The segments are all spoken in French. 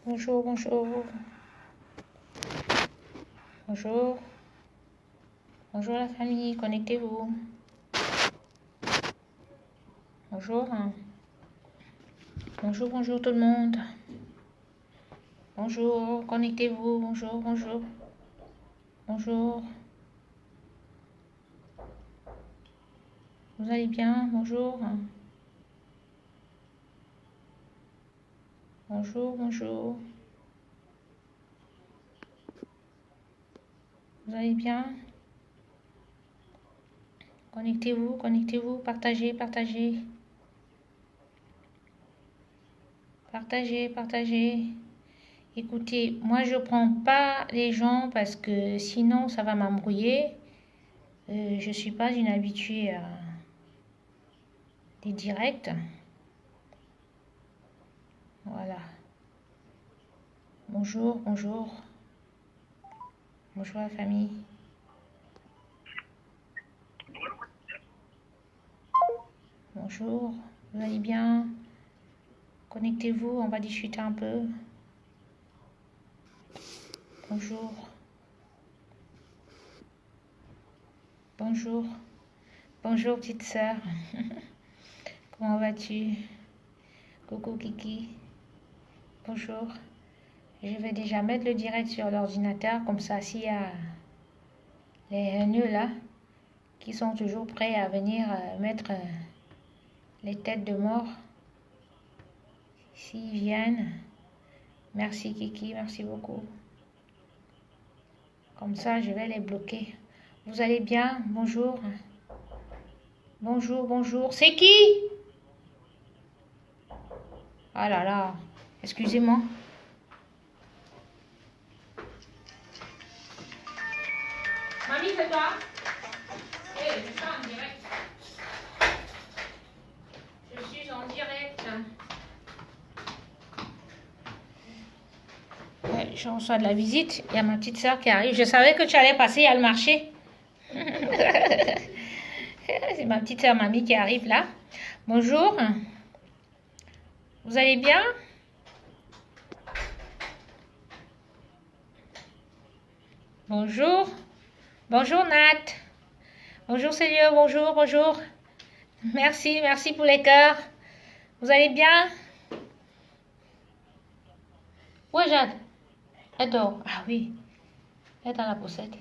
Bonjour, bonjour. Bonjour. Bonjour la famille, connectez-vous. Bonjour. Bonjour, bonjour tout le monde. Bonjour, connectez-vous. Bonjour, bonjour. Bonjour. Vous allez bien? Bonjour. Bonjour, bonjour. Vous allez bien? Connectez-vous, connectez-vous, partagez, partagez. Partagez, partagez. Écoutez, moi je prends pas les gens parce que sinon ça va m'embrouiller. Je suis pas une habituée à des directs. Voilà. Bonjour, bonjour. Bonjour la famille. Bonjour, vous allez bien? Connectez-vous, on va discuter un peu. Bonjour. Bonjour. Bonjour petite sœur. Comment vas-tu? Coucou Kiki. Bonjour. Je vais déjà mettre le direct sur l'ordinateur, comme ça s'il y a les haineux là, qui sont toujours prêts à venir mettre les têtes de mort, s'ils viennent. Merci Kiki, merci beaucoup. Comme ça, je vais les bloquer. Vous allez bien? Bonjour. Bonjour, bonjour. C'est qui? Ah là là, excusez-moi. Mamie, c'est toi? Eh, je suis en direct. Je suis en direct. Ouais, je reçois de la visite. Il y a ma petite soeur qui arrive. Je savais que tu allais passer à le marché. C'est ma petite soeur mamie qui arrive là. Bonjour. Vous allez bien? Bonjour. Bonjour Nat. Bonjour Célio. Bonjour, bonjour. Merci, merci pour les cœurs. Vous allez bien? Où est Jade? Elle dort. Ah oui. Elle est dans la poussette.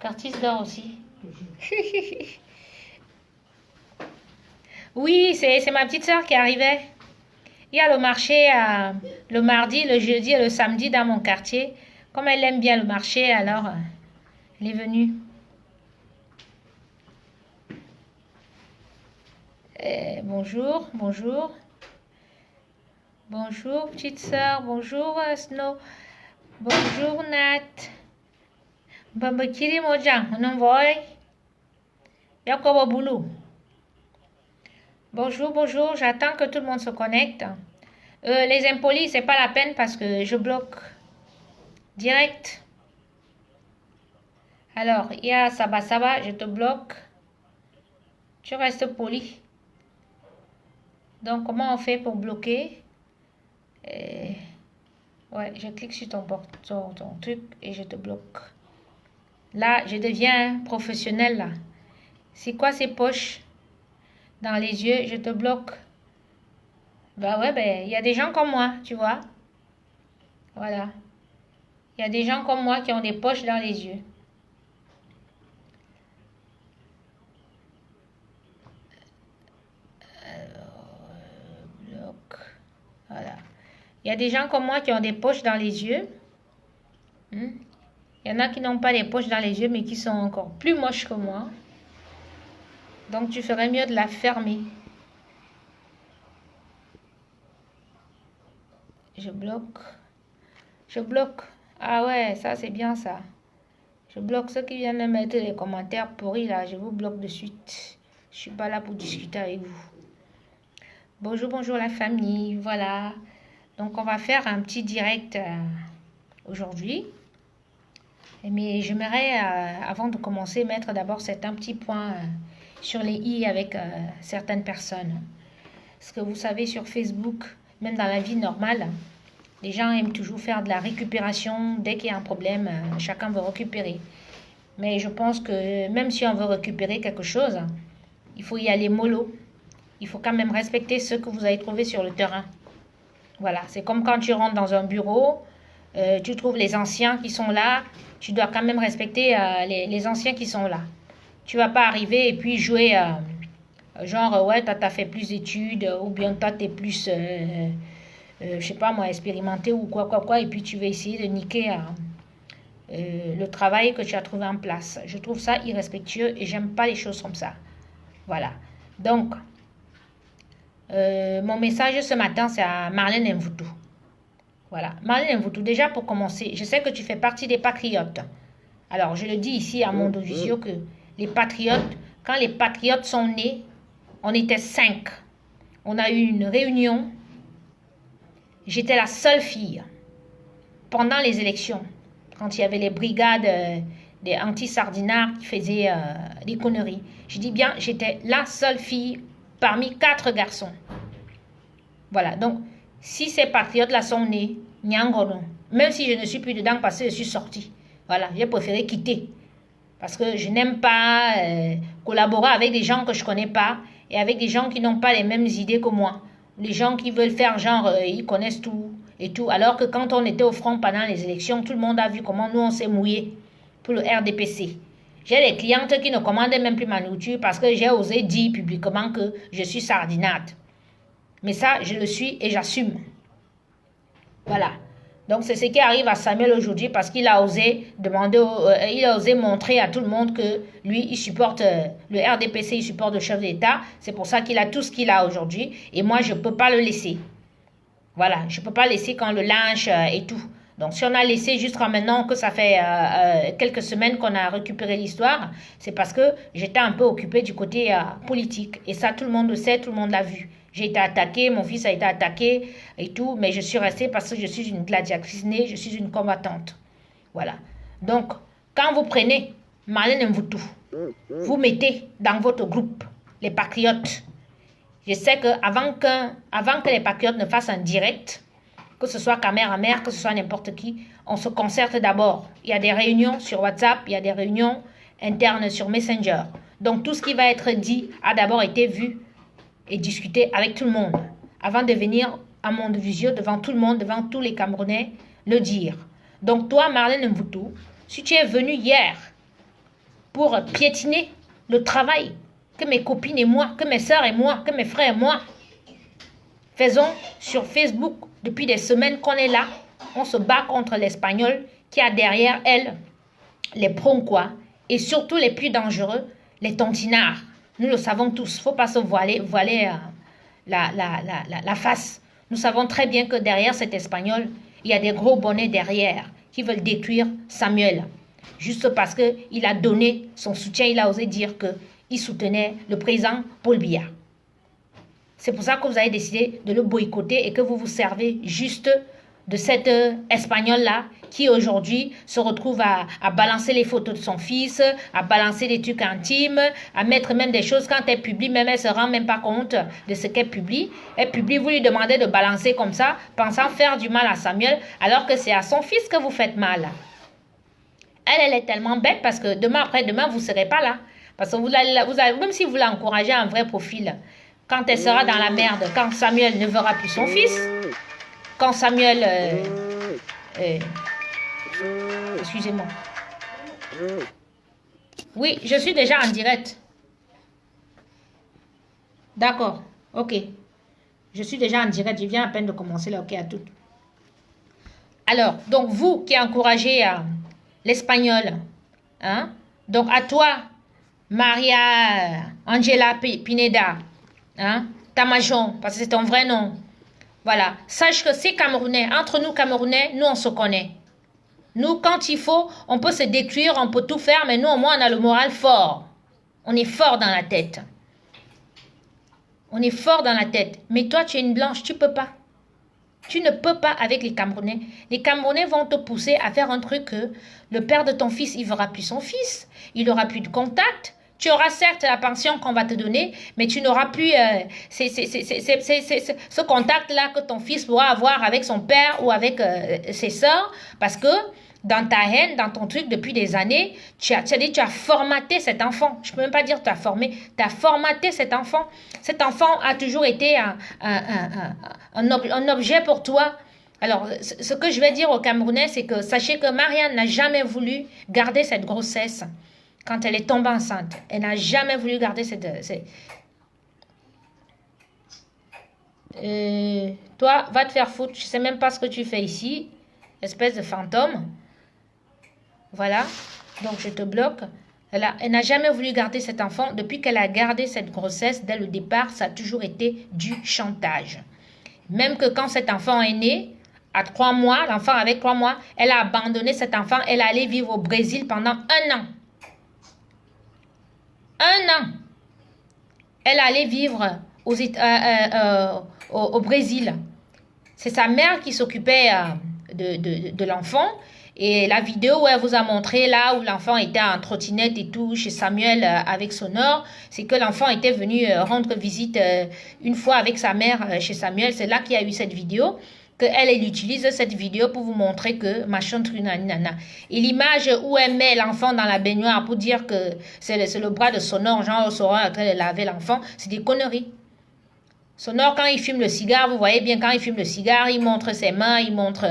Curtis dort aussi. Oui, c'est ma petite soeur qui arrivait. Il y a le marché le mardi, le jeudi et le samedi dans mon quartier. Comme elle aime bien le marché, alors elle est venue. Bonjour, bonjour. Bonjour, petite soeur. Bonjour, Snow. Bonjour, Nat. Bambakiri Mojang, on voit. Yakobo Boulou. Bonjour, bonjour. J'attends que tout le monde se connecte. Les impolis, c'est pas la peine parce que je bloque direct. Alors, il y a Saba Saba, je te bloque. Tu restes poli. Donc, comment on fait pour bloquer? Ouais, je clique sur ton truc et je te bloque. Là, je deviens professionnel là. C'est quoi ces poches dans les yeux? Je te bloque. Bah ouais, ben, il y a des gens comme moi, tu vois. Voilà. Il y a des gens comme moi qui ont des poches dans les yeux. Bloque. Voilà. Il y a des gens comme moi qui ont des poches dans les yeux. Il y en a qui n'ont pas des poches dans les yeux, mais qui sont encore plus moches que moi. Donc, tu ferais mieux de la fermer. Je bloque. Je bloque. Ah ouais, ça c'est bien ça. Je bloque ceux qui viennent me mettre les commentaires pourris là. Je vous bloque de suite. Je suis pas là pour discuter avec vous. Bonjour, bonjour la famille. Voilà. Donc on va faire un petit direct aujourd'hui. Mais j'aimerais, avant de commencer, mettre d'abord un petit point sur les i avec certaines personnes. Parce que vous savez, sur Facebook, même dans la vie normale, Les gens aiment toujours faire de la récupération. Dès qu'il y a un problème, chacun veut récupérer. Mais je pense que même si on veut récupérer quelque chose, il faut y aller mollo. Il faut quand même respecter ce que vous avez trouvé sur le terrain. Voilà, c'est comme quand tu rentres dans un bureau, tu trouves les anciens qui sont là, tu dois quand même respecter les anciens qui sont là. Tu vas pas arriver et puis jouer genre, ouais, t'as fait plus d'études, ou bien toi, t'es plus, je sais pas moi, expérimenté ou quoi, et puis tu vas essayer de niquer le travail que tu as trouvé en place. Je trouve ça irrespectueux et j'aime pas les choses comme ça. Voilà. Donc, mon message ce matin, c'est à Marlène Mvutu. Voilà. Marlène Mvutu, déjà pour commencer, je sais que tu fais partie des patriotes. Alors, je le dis ici à Monde Visio que les patriotes, quand les patriotes sont nés, on était 5. On a eu une réunion. J'étais la seule fille pendant les élections, quand il y avait les brigades des anti-sardinards qui faisaient des conneries. Je dis bien, j'étais la seule fille parmi 4 garçons. Voilà, donc, si ces patriotes-là sont nés, Nyangono, même si je ne suis plus dedans parce que je suis sortie, voilà, j'ai préféré quitter. Parce que je n'aime pas collaborer avec des gens que je ne connais pas et avec des gens qui n'ont pas les mêmes idées que moi. Les gens qui veulent faire genre, ils connaissent tout et tout. Alors que quand on était au front pendant les élections, tout le monde a vu comment nous on s'est mouillé pour le RDPC. J'ai des clientes qui ne commandent même plus ma nourriture parce que j'ai osé dire publiquement que je suis sardinate. Mais ça, je le suis et j'assume. Voilà. Donc, c'est ce qui arrive à Samuel aujourd'hui parce qu'il a osé demander, il a osé montrer à tout le monde que lui, il supporte le RDPC, il supporte le chef d'État. C'est pour ça qu'il a tout ce qu'il a aujourd'hui. Et moi, je ne peux pas le laisser. Voilà, je ne peux pas laisser quand le lynche et tout. Donc, si on a laissé jusqu'à maintenant que ça fait quelques semaines qu'on a récupéré l'histoire, c'est parce que j'étais un peu occupée du côté politique. Et ça, tout le monde le sait, tout le monde l'a vu. J'ai été attaquée, mon fils a été attaqué et tout, mais je suis restée parce que je suis une gladiatrice née, je suis une combattante. Voilà. Donc, quand vous prenez Marlène Mvutu, vous mettez dans votre groupe les patriotes. Je sais qu'avant que les patriotes ne fassent un direct, que ce soit caméra-mère, que ce soit n'importe qui, on se concerte d'abord. Il y a des réunions sur WhatsApp, il y a des réunions internes sur Messenger. Donc, tout ce qui va être dit a d'abord été vu et discuter avec tout le monde avant de venir à Monde Visio devant tout le monde, devant tous les Camerounais, le dire. Donc toi, Marlène Mvutu, si tu es venu hier pour piétiner le travail que mes copines et moi, que mes sœurs et moi, que mes frères et moi faisons sur Facebook depuis des semaines qu'on est là, on se bat contre l'Espagnol qui a derrière elle les Pronquois et surtout les plus dangereux, les tontinards. Nous le savons tous, il ne faut pas se voiler la face. Nous savons très bien que derrière cet Espagnol, il y a des gros bonnets derrière qui veulent détruire Samuel. Juste parce qu'il a donné son soutien, il a osé dire qu'il soutenait le président Paul Biya. C'est pour ça que vous avez décidé de le boycotter et que vous vous servez juste de cet Espagnol-là qui aujourd'hui se retrouve à balancer les photos de son fils, à balancer des trucs intimes, à mettre même des choses quand elle publie, même elle ne se rend même pas compte de ce qu'elle publie. Elle publie, vous lui demandez de balancer comme ça, pensant faire du mal à Samuel, alors que c'est à son fils que vous faites mal. Elle est tellement bête parce que demain après-demain, vous ne serez pas là. Parce que même si vous l'encouragez un vrai profil, quand elle sera dans la merde, quand Samuel ne verra plus son fils, quand Samuel... excusez-moi. Oui, je suis déjà en direct. D'accord, ok. Je suis déjà en direct, je viens à peine de commencer là, ok, à tout. Alors, donc vous qui encouragez l'espagnol, hein, donc à toi, Maria Angela Pineda, hein, Tamajon, parce que c'est ton vrai nom. Voilà, sache que ces Camerounais, entre nous Camerounais, nous on se connaît. Nous, quand il faut, on peut se détruire, on peut tout faire, mais nous au moins on a le moral fort. On est fort dans la tête. On est fort dans la tête. Mais toi, tu es une blanche, tu peux pas. Tu ne peux pas avec les Camerounais. Les Camerounais vont te pousser à faire un truc que le père de ton fils, il verra plus son fils. Il n'aura plus de contact. Tu auras certes la pension qu'on va te donner, mais tu n'auras plus ce contact-là que ton fils pourra avoir avec son père ou avec ses sœurs, parce que dans ta haine, dans ton truc depuis des années, tu as formaté cet enfant. Je ne peux même pas dire tu as formé, tu as formaté cet enfant. Cet enfant a toujours été un objet pour toi. Alors, ce que je vais dire aux Camerounais, c'est que sachez que Marianne n'a jamais voulu garder cette grossesse. Quand elle est tombée enceinte, elle n'a jamais voulu garder toi, va te faire foutre. Je ne sais même pas ce que tu fais ici. Espèce de fantôme. Voilà. Donc, je te bloque. Elle n'a jamais voulu garder cet enfant. Depuis qu'elle a gardé cette grossesse, dès le départ, ça a toujours été du chantage. Même que quand cet enfant est né, à 3 mois, l'enfant avait 3 mois, elle a abandonné cet enfant. Elle est allée vivre au Brésil pendant 1 an. 1 an. Elle allait vivre au Brésil. C'est sa mère qui s'occupait de l'enfant. Et la vidéo où elle vous a montré là où l'enfant était en trottinette et tout chez Samuel avec Sonore, c'est que l'enfant était venu rendre visite une fois avec sa mère chez Samuel. C'est là qu'il y a eu cette vidéo. Elle utilise cette vidéo pour vous montrer que machin nana. Et l'image où elle met l'enfant dans la baignoire pour dire que c'est le bras de Sonore, genre Sonore en train de laver l'enfant, c'est des conneries. Sonore, quand il fume le cigare, vous voyez bien, quand il fume le cigare, il montre ses mains, il montre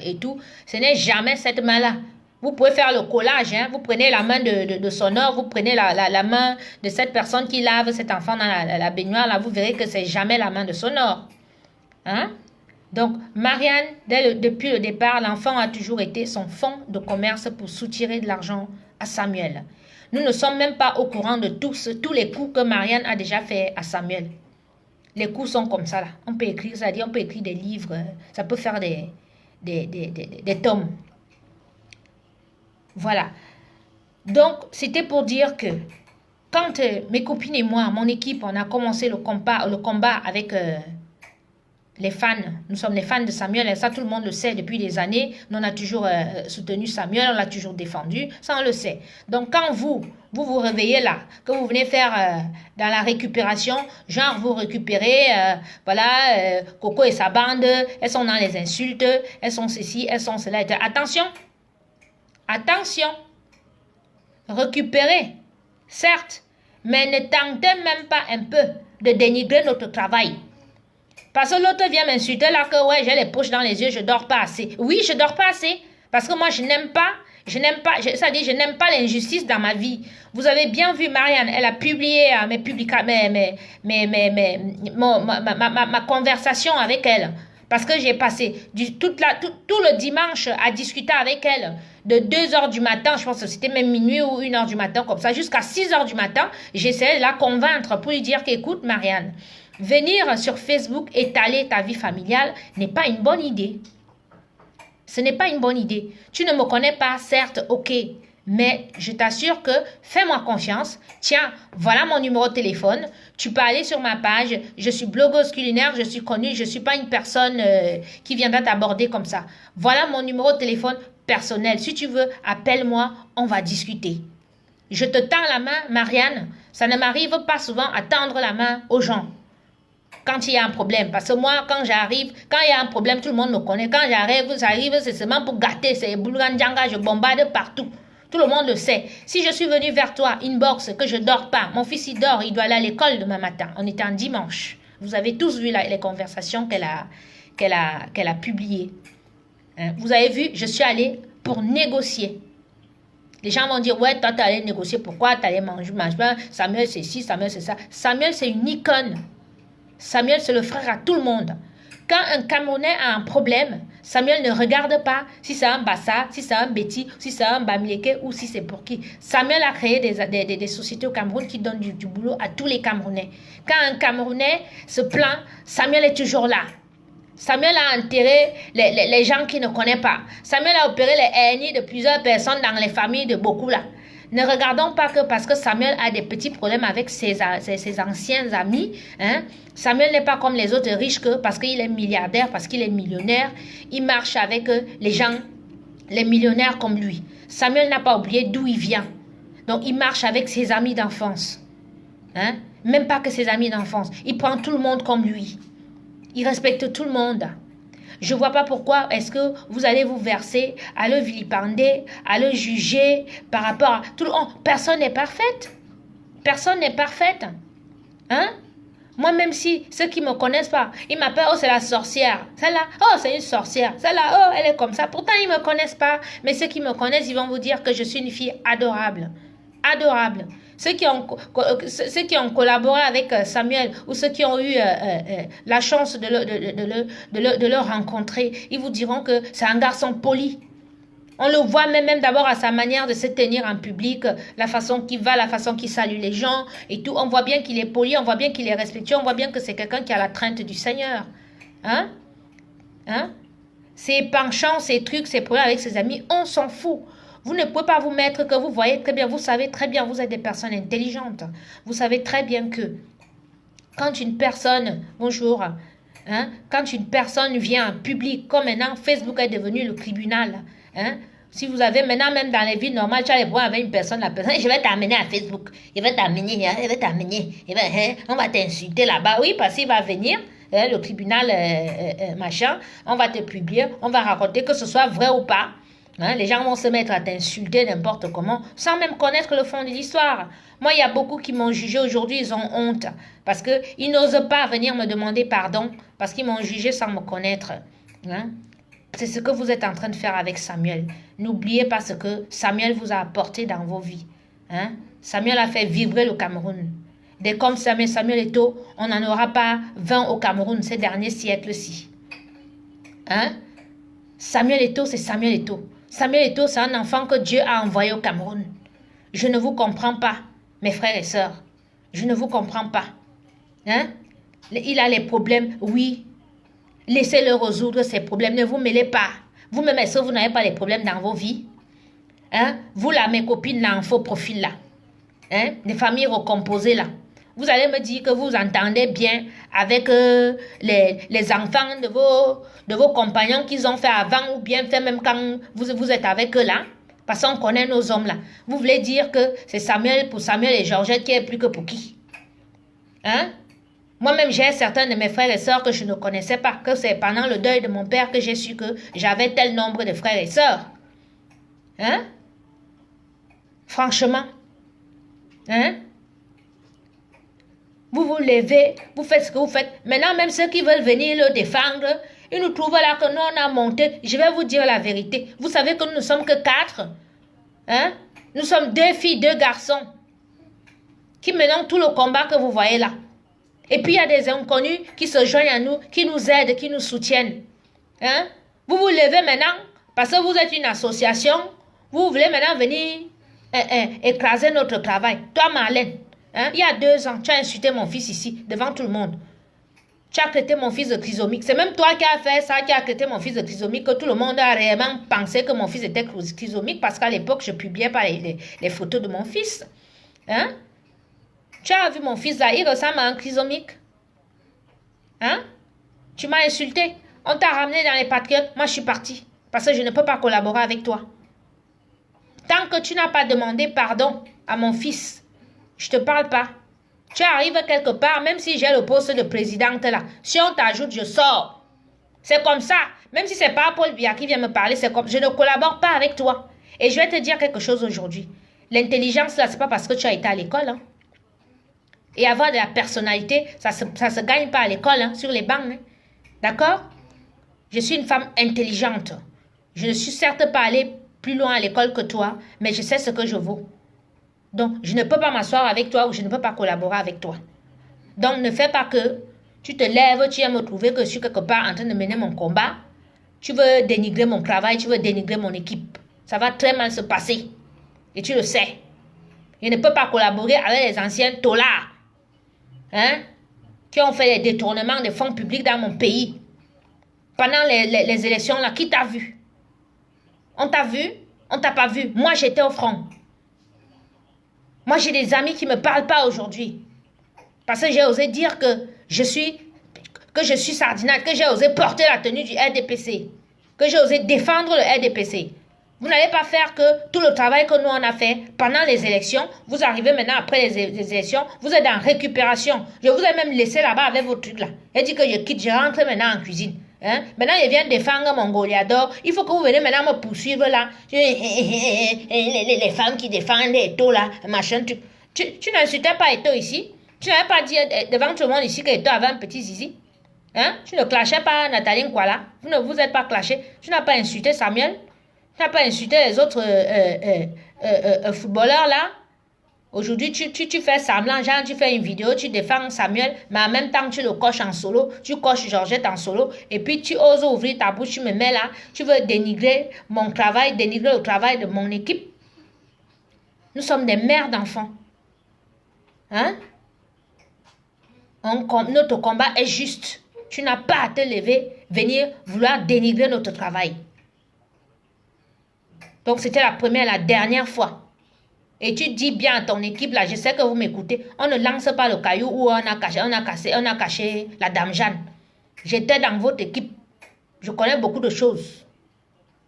et tout. Ce n'est jamais cette main-là. Vous pouvez faire le collage, hein? Vous prenez la main de Sonore, vous prenez la main de cette personne qui lave cet enfant dans la baignoire, là, vous verrez que c'est jamais la main de Sonore. Hein? Donc, Marianne, depuis le départ, l'enfant a toujours été son fonds de commerce pour soutirer de l'argent à Samuel. Nous ne sommes même pas au courant de tous les coups que Marianne a déjà fait à Samuel. Les coups sont comme ça, là. On peut écrire, c'est-à-dire on peut écrire des livres, ça peut faire des tomes. Voilà. Donc, c'était pour dire que quand mes copines et moi, mon équipe, on a commencé le combat avec les fans, nous sommes les fans de Samuel, et ça tout le monde le sait depuis des années, nous on a toujours soutenu Samuel, on l'a toujours défendu, ça on le sait. Donc quand vous réveillez là, que vous venez faire dans la récupération, genre vous récupérez, voilà, Coco et sa bande, elles sont dans les insultes, elles sont ceci, elles sont cela, attention, attention, récupérez, certes, mais ne tentez même pas un peu de dénigrer notre travail. Parce que l'autre vient m'insulter là que ouais, j'ai les poches dans les yeux, je dors pas assez. Oui, je dors pas assez. Parce que moi, je n'aime pas, c'est-à-dire je n'aime pas l'injustice dans ma vie. Vous avez bien vu Marianne, elle a publié ma conversation avec elle. Parce que j'ai passé tout le dimanche à discuter avec elle. De 2h du matin, je pense que c'était même minuit ou 1h du matin, comme ça, jusqu'à 6h du matin. J'essayais de la convaincre pour lui dire qu'écoute Marianne, venir sur Facebook étaler ta vie familiale n'est pas une bonne idée. Ce n'est pas une bonne idée. Tu ne me connais pas, certes, ok. Mais je t'assure que fais-moi confiance. Tiens, voilà mon numéro de téléphone. Tu peux aller sur ma page. Je suis blogueuse culinaire, je suis connue. Je ne suis pas une personne qui viendra t'aborder comme ça. Voilà mon numéro de téléphone personnel. Si tu veux, appelle-moi, on va discuter. Je te tends la main, Marianne. Ça ne m'arrive pas souvent à tendre la main aux gens. Quand il y a un problème, parce que moi, quand j'arrive, quand il y a un problème, tout le monde me connaît. Quand j'arrive, c'est seulement pour gâter, c'est boulganjanga, je bombarde partout. Tout le monde le sait. Si je suis venue vers toi, inbox, que je dors pas, mon fils il dort, il doit aller à l'école demain matin. On était en dimanche. Vous avez tous vu les conversations qu'elle a publiées. Hein? Vous avez vu, je suis allée pour négocier. Les gens vont dire, ouais, toi, tu es allé négocier, pourquoi tu allé manger, Samuel, c'est ci, Samuel, c'est ça. Samuel, c'est une icône. Samuel, c'est le frère à tout le monde. Quand un Camerounais a un problème, Samuel ne regarde pas si c'est un Bassa, si c'est un Betty, si c'est un Bamileke ou si c'est pour qui. Samuel a créé des sociétés au Cameroun qui donnent du boulot à tous les Camerounais. Quand un Camerounais se plaint, Samuel est toujours là. Samuel a enterré les gens qu'il ne connaît pas. Samuel a opéré les hernies de plusieurs personnes dans les familles de beaucoup là. Ne regardons pas que parce que Samuel a des petits problèmes avec ses anciens amis. Hein? Samuel n'est pas comme les autres riches que parce qu'il est milliardaire, parce qu'il est millionnaire. Il marche avec les gens, les millionnaires comme lui. Samuel n'a pas oublié d'où il vient. Donc, il marche avec ses amis d'enfance. Hein? Même pas que ses amis d'enfance. Il prend tout le monde comme lui. Il respecte tout le monde. Je ne vois pas pourquoi est-ce que vous allez vous verser à le vilipender, à le juger par rapport à tout le monde. Personne n'est parfaite. Personne n'est parfaite. Hein? Moi, même si ceux qui ne me connaissent pas, ils m'appellent, oh, c'est la sorcière. Celle-là, oh, c'est une sorcière. Celle-là, oh, elle est comme ça. Pourtant, ils ne me connaissent pas. Mais ceux qui me connaissent, ils vont vous dire que je suis une fille adorable. Adorable. Ceux qui ont collaboré avec Samuel ou ceux qui ont eu la chance de le rencontrer, ils vous diront que c'est un garçon poli. On le voit même d'abord à sa manière de se tenir en public, la façon qu'il va, la façon qu'il salue les gens et tout. On voit bien qu'il est poli, on voit bien qu'il est respectueux, on voit bien que c'est quelqu'un qui a la crainte du Seigneur. Hein? Hein? Ses penchants, ses trucs, ses problèmes avec ses amis, on s'en fout. Vous ne pouvez pas vous mettre que vous voyez très bien, vous savez très bien, vous êtes des personnes intelligentes. Vous savez très bien que quand une personne, bonjour, hein, quand une personne vient en public, comme maintenant Facebook est devenu le tribunal, hein, si vous avez maintenant, même dans les villes normales, tu as les problèmes avec une personne, la personne, je vais t'amener à Facebook, je vais t'amener, on va t'insulter là-bas, oui, parce qu'il va venir, le tribunal, machin, on va te publier, on va raconter que ce soit vrai ou pas. Hein, les gens vont se mettre à t'insulter n'importe comment, sans même connaître le fond de l'histoire. Moi, il y a beaucoup qui m'ont jugé aujourd'hui, ils ont honte, parce qu'ils n'osent pas venir me demander pardon, parce qu'ils m'ont jugé sans me connaître. Hein? C'est ce que vous êtes en train de faire avec Samuel. N'oubliez pas ce que Samuel vous a apporté dans vos vies. Hein? Samuel a fait vibrer le Cameroun. Dès comme Samuel Eto'o, on n'en aura pas 20 au Cameroun ces derniers siècles-ci. Hein? Samuel Eto'o, c'est Samuel Eto'o. Samuel Eto'o, c'est un enfant que Dieu a envoyé au Cameroun. Je ne vous comprends pas, mes frères et sœurs. Je ne vous comprends pas. Hein? Il a les problèmes, oui. Laissez-le résoudre ses problèmes. Ne vous mêlez pas. Vous-même, est-ce que vous n'avez pas les problèmes dans vos vies? Hein? Vous là, mes copines, là, en faux profil, là. Hein? Des familles recomposées, là. Vous allez me dire que vous entendez bien avec les enfants de vos compagnons qu'ils ont fait avant ou bien fait même quand vous êtes avec eux là. Parce qu'on connaît nos hommes là. Vous voulez dire que c'est Samuel pour Samuel et Georgette qui est plus que pour qui? Hein? Moi-même, j'ai certains de mes frères et sœurs que je ne connaissais pas. Que c'est pendant le deuil de mon père que j'ai su que j'avais tel nombre de frères et sœurs. Hein? Franchement. Hein? Vous vous levez, vous faites ce que vous faites. Maintenant, même ceux qui veulent venir le défendre, ils nous trouvent là que nous, on a monté. Je vais vous dire la vérité. Vous savez que nous ne sommes que 4. Hein? Nous sommes 2 filles, 2 garçons. Qui menons tout le combat que vous voyez là. Et puis, il y a des inconnus qui se joignent à nous, qui nous aident, qui nous soutiennent. Hein? Vous vous levez maintenant, parce que vous êtes une association. Vous voulez maintenant venir écraser notre travail. Toi, Marlène. Hein? Il y a 2 ans, tu as insulté mon fils ici, devant tout le monde. Tu as traité mon fils de trisomique. C'est même toi qui as fait ça, qui as traité mon fils de trisomique, que tout le monde a réellement pensé que mon fils était trisomique, parce qu'à l'époque, je ne publiais pas les photos de mon fils. Hein? Tu as vu mon fils là, il ressemble à un trisomique. Hein? Tu m'as insulté. On t'a ramené dans les patriotes. Moi, je suis partie. Parce que je ne peux pas collaborer avec toi. Tant que tu n'as pas demandé pardon à mon fils, je ne te parle pas. Tu arrives quelque part, même si j'ai le poste de présidente là. Si on t'ajoute, je sors. C'est comme ça. Même si ce n'est pas Paul Biya qui vient me parler, c'est comme je ne collabore pas avec toi. Et je vais te dire quelque chose aujourd'hui. L'intelligence là, ce n'est pas parce que tu as été à l'école. Hein. Et avoir de la personnalité, ça se gagne pas à l'école, hein, sur les bancs. Hein. D'accord? Je suis une femme intelligente. Je ne suis certes pas allée plus loin à l'école que toi, mais je sais ce que je vaux. Donc, je ne peux pas m'asseoir avec toi ou je ne peux pas collaborer avec toi. Donc, ne fais pas que tu te lèves, tu viens me trouver que je suis quelque part en train de mener mon combat. Tu veux dénigrer mon travail, tu veux dénigrer mon équipe. Ça va très mal se passer. Et tu le sais. Je ne peux pas collaborer avec les anciens tolards. Hein? Qui ont fait les détournements des fonds publics dans mon pays. Pendant les élections, là, qui t'a vu? On t'a vu? On t'a pas vu? Moi, j'étais au front. Moi, j'ai des amis qui ne me parlent pas aujourd'hui. Parce que j'ai osé dire que je suis sardinate, que j'ai osé porter la tenue du RDPC, que j'ai osé défendre le RDPC. Vous n'allez pas faire que tout le travail que nous on a fait pendant les élections, vous arrivez maintenant après les élections, vous êtes en récupération. Je vous ai même laissé là-bas avec vos trucs là. Et dit que je quitte, je rentre maintenant en cuisine. Hein? Maintenant, je viens défendre mon Goliador. Il faut que vous venez maintenant me poursuivre là. Les femmes qui défendent les taux là, machin. Tu n'insultais pas Eto ici. Tu n'avais pas dit devant tout le monde ici que Eto avait un petit zizi. Hein? Tu ne clashais pas Nathalie Nkwala. Vous ne vous êtes pas clashé. Tu n'as pas insulté Samuel. Tu n'as pas insulté les autres footballeurs là. Aujourd'hui, tu fais semblant, genre tu fais une vidéo, tu défends Samuel, mais en même temps tu le coches en solo, tu coches Georgette en solo, et puis tu oses ouvrir ta bouche, tu me mets là, tu veux dénigrer mon travail, dénigrer le travail de mon équipe. Nous sommes des mères d'enfants. Hein? Notre combat est juste. Tu n'as pas à te lever, venir vouloir dénigrer notre travail. Donc c'était la première, la dernière fois. Et tu dis bien à ton équipe, là, je sais que vous m'écoutez, on ne lance pas le caillou où on a caché la dame Jeanne. J'étais dans votre équipe. Je connais beaucoup de choses.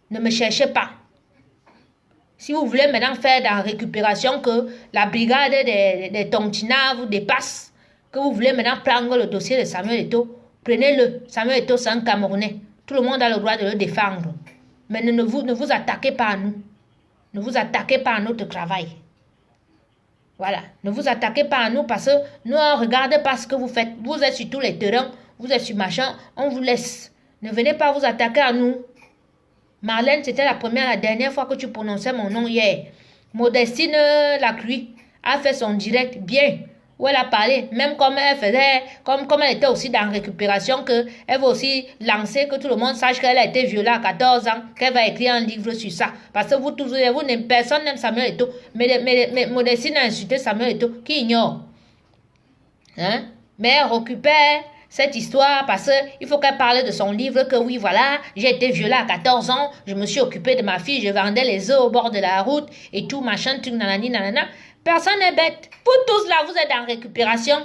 Ne me cherchez pas. Si vous voulez maintenant faire dans la récupération que la brigade des Tontina vous dépasse, que vous voulez maintenant prendre le dossier de Samuel Eto'o, prenez-le. Samuel Eto'o, c'est un Camerounais. Tout le monde a le droit de le défendre. Mais ne vous attaquez pas à nous. Ne vous attaquez pas à notre travail. Voilà. Ne vous attaquez pas à nous parce que nous, on ne regarde pas ce que vous faites. Vous êtes sur tous les terrains. Vous êtes sur machin. On vous laisse. Ne venez pas vous attaquer à nous. Marlène, c'était la dernière fois que tu prononçais mon nom hier. Modestine Lacruy a fait son direct bien. Où elle a parlé, même comme elle faisait, comme elle était aussi dans récupération, qu'elle va aussi lancer, que tout le monde sache qu'elle a été violée à 14 ans, qu'elle va écrire un livre sur ça. Parce que personne n'aime Samuel Eto'o, mais Modestine a insulté Samuel Eto'o, qui ignore. Hein? Mais elle récupère cette histoire parce qu'il faut qu'elle parle de son livre, que oui, voilà, j'ai été violée à 14 ans, je me suis occupée de ma fille, je vendais les œufs au bord de la route, et tout, machin, tout, nanani, nanana. Personne n'est bête. Vous tous là, vous êtes en récupération.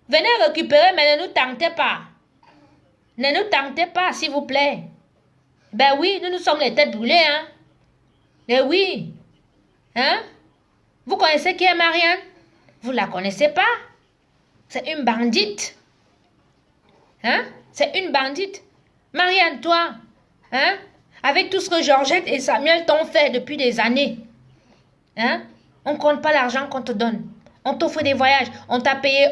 Venez récupérer, mais ne nous tentez pas. Ne nous tentez pas, s'il vous plaît. Ben oui, nous sommes les têtes brûlées, hein. Eh oui. Hein? Vous connaissez qui est Marianne? Vous la connaissez pas? C'est une bandite. Hein? C'est une bandite. Marianne, toi, hein? Avec tout ce que Georgette et Samuel t'ont fait depuis des années. Hein? On ne compte pas l'argent qu'on te donne. On t'offre des voyages. On t'a payé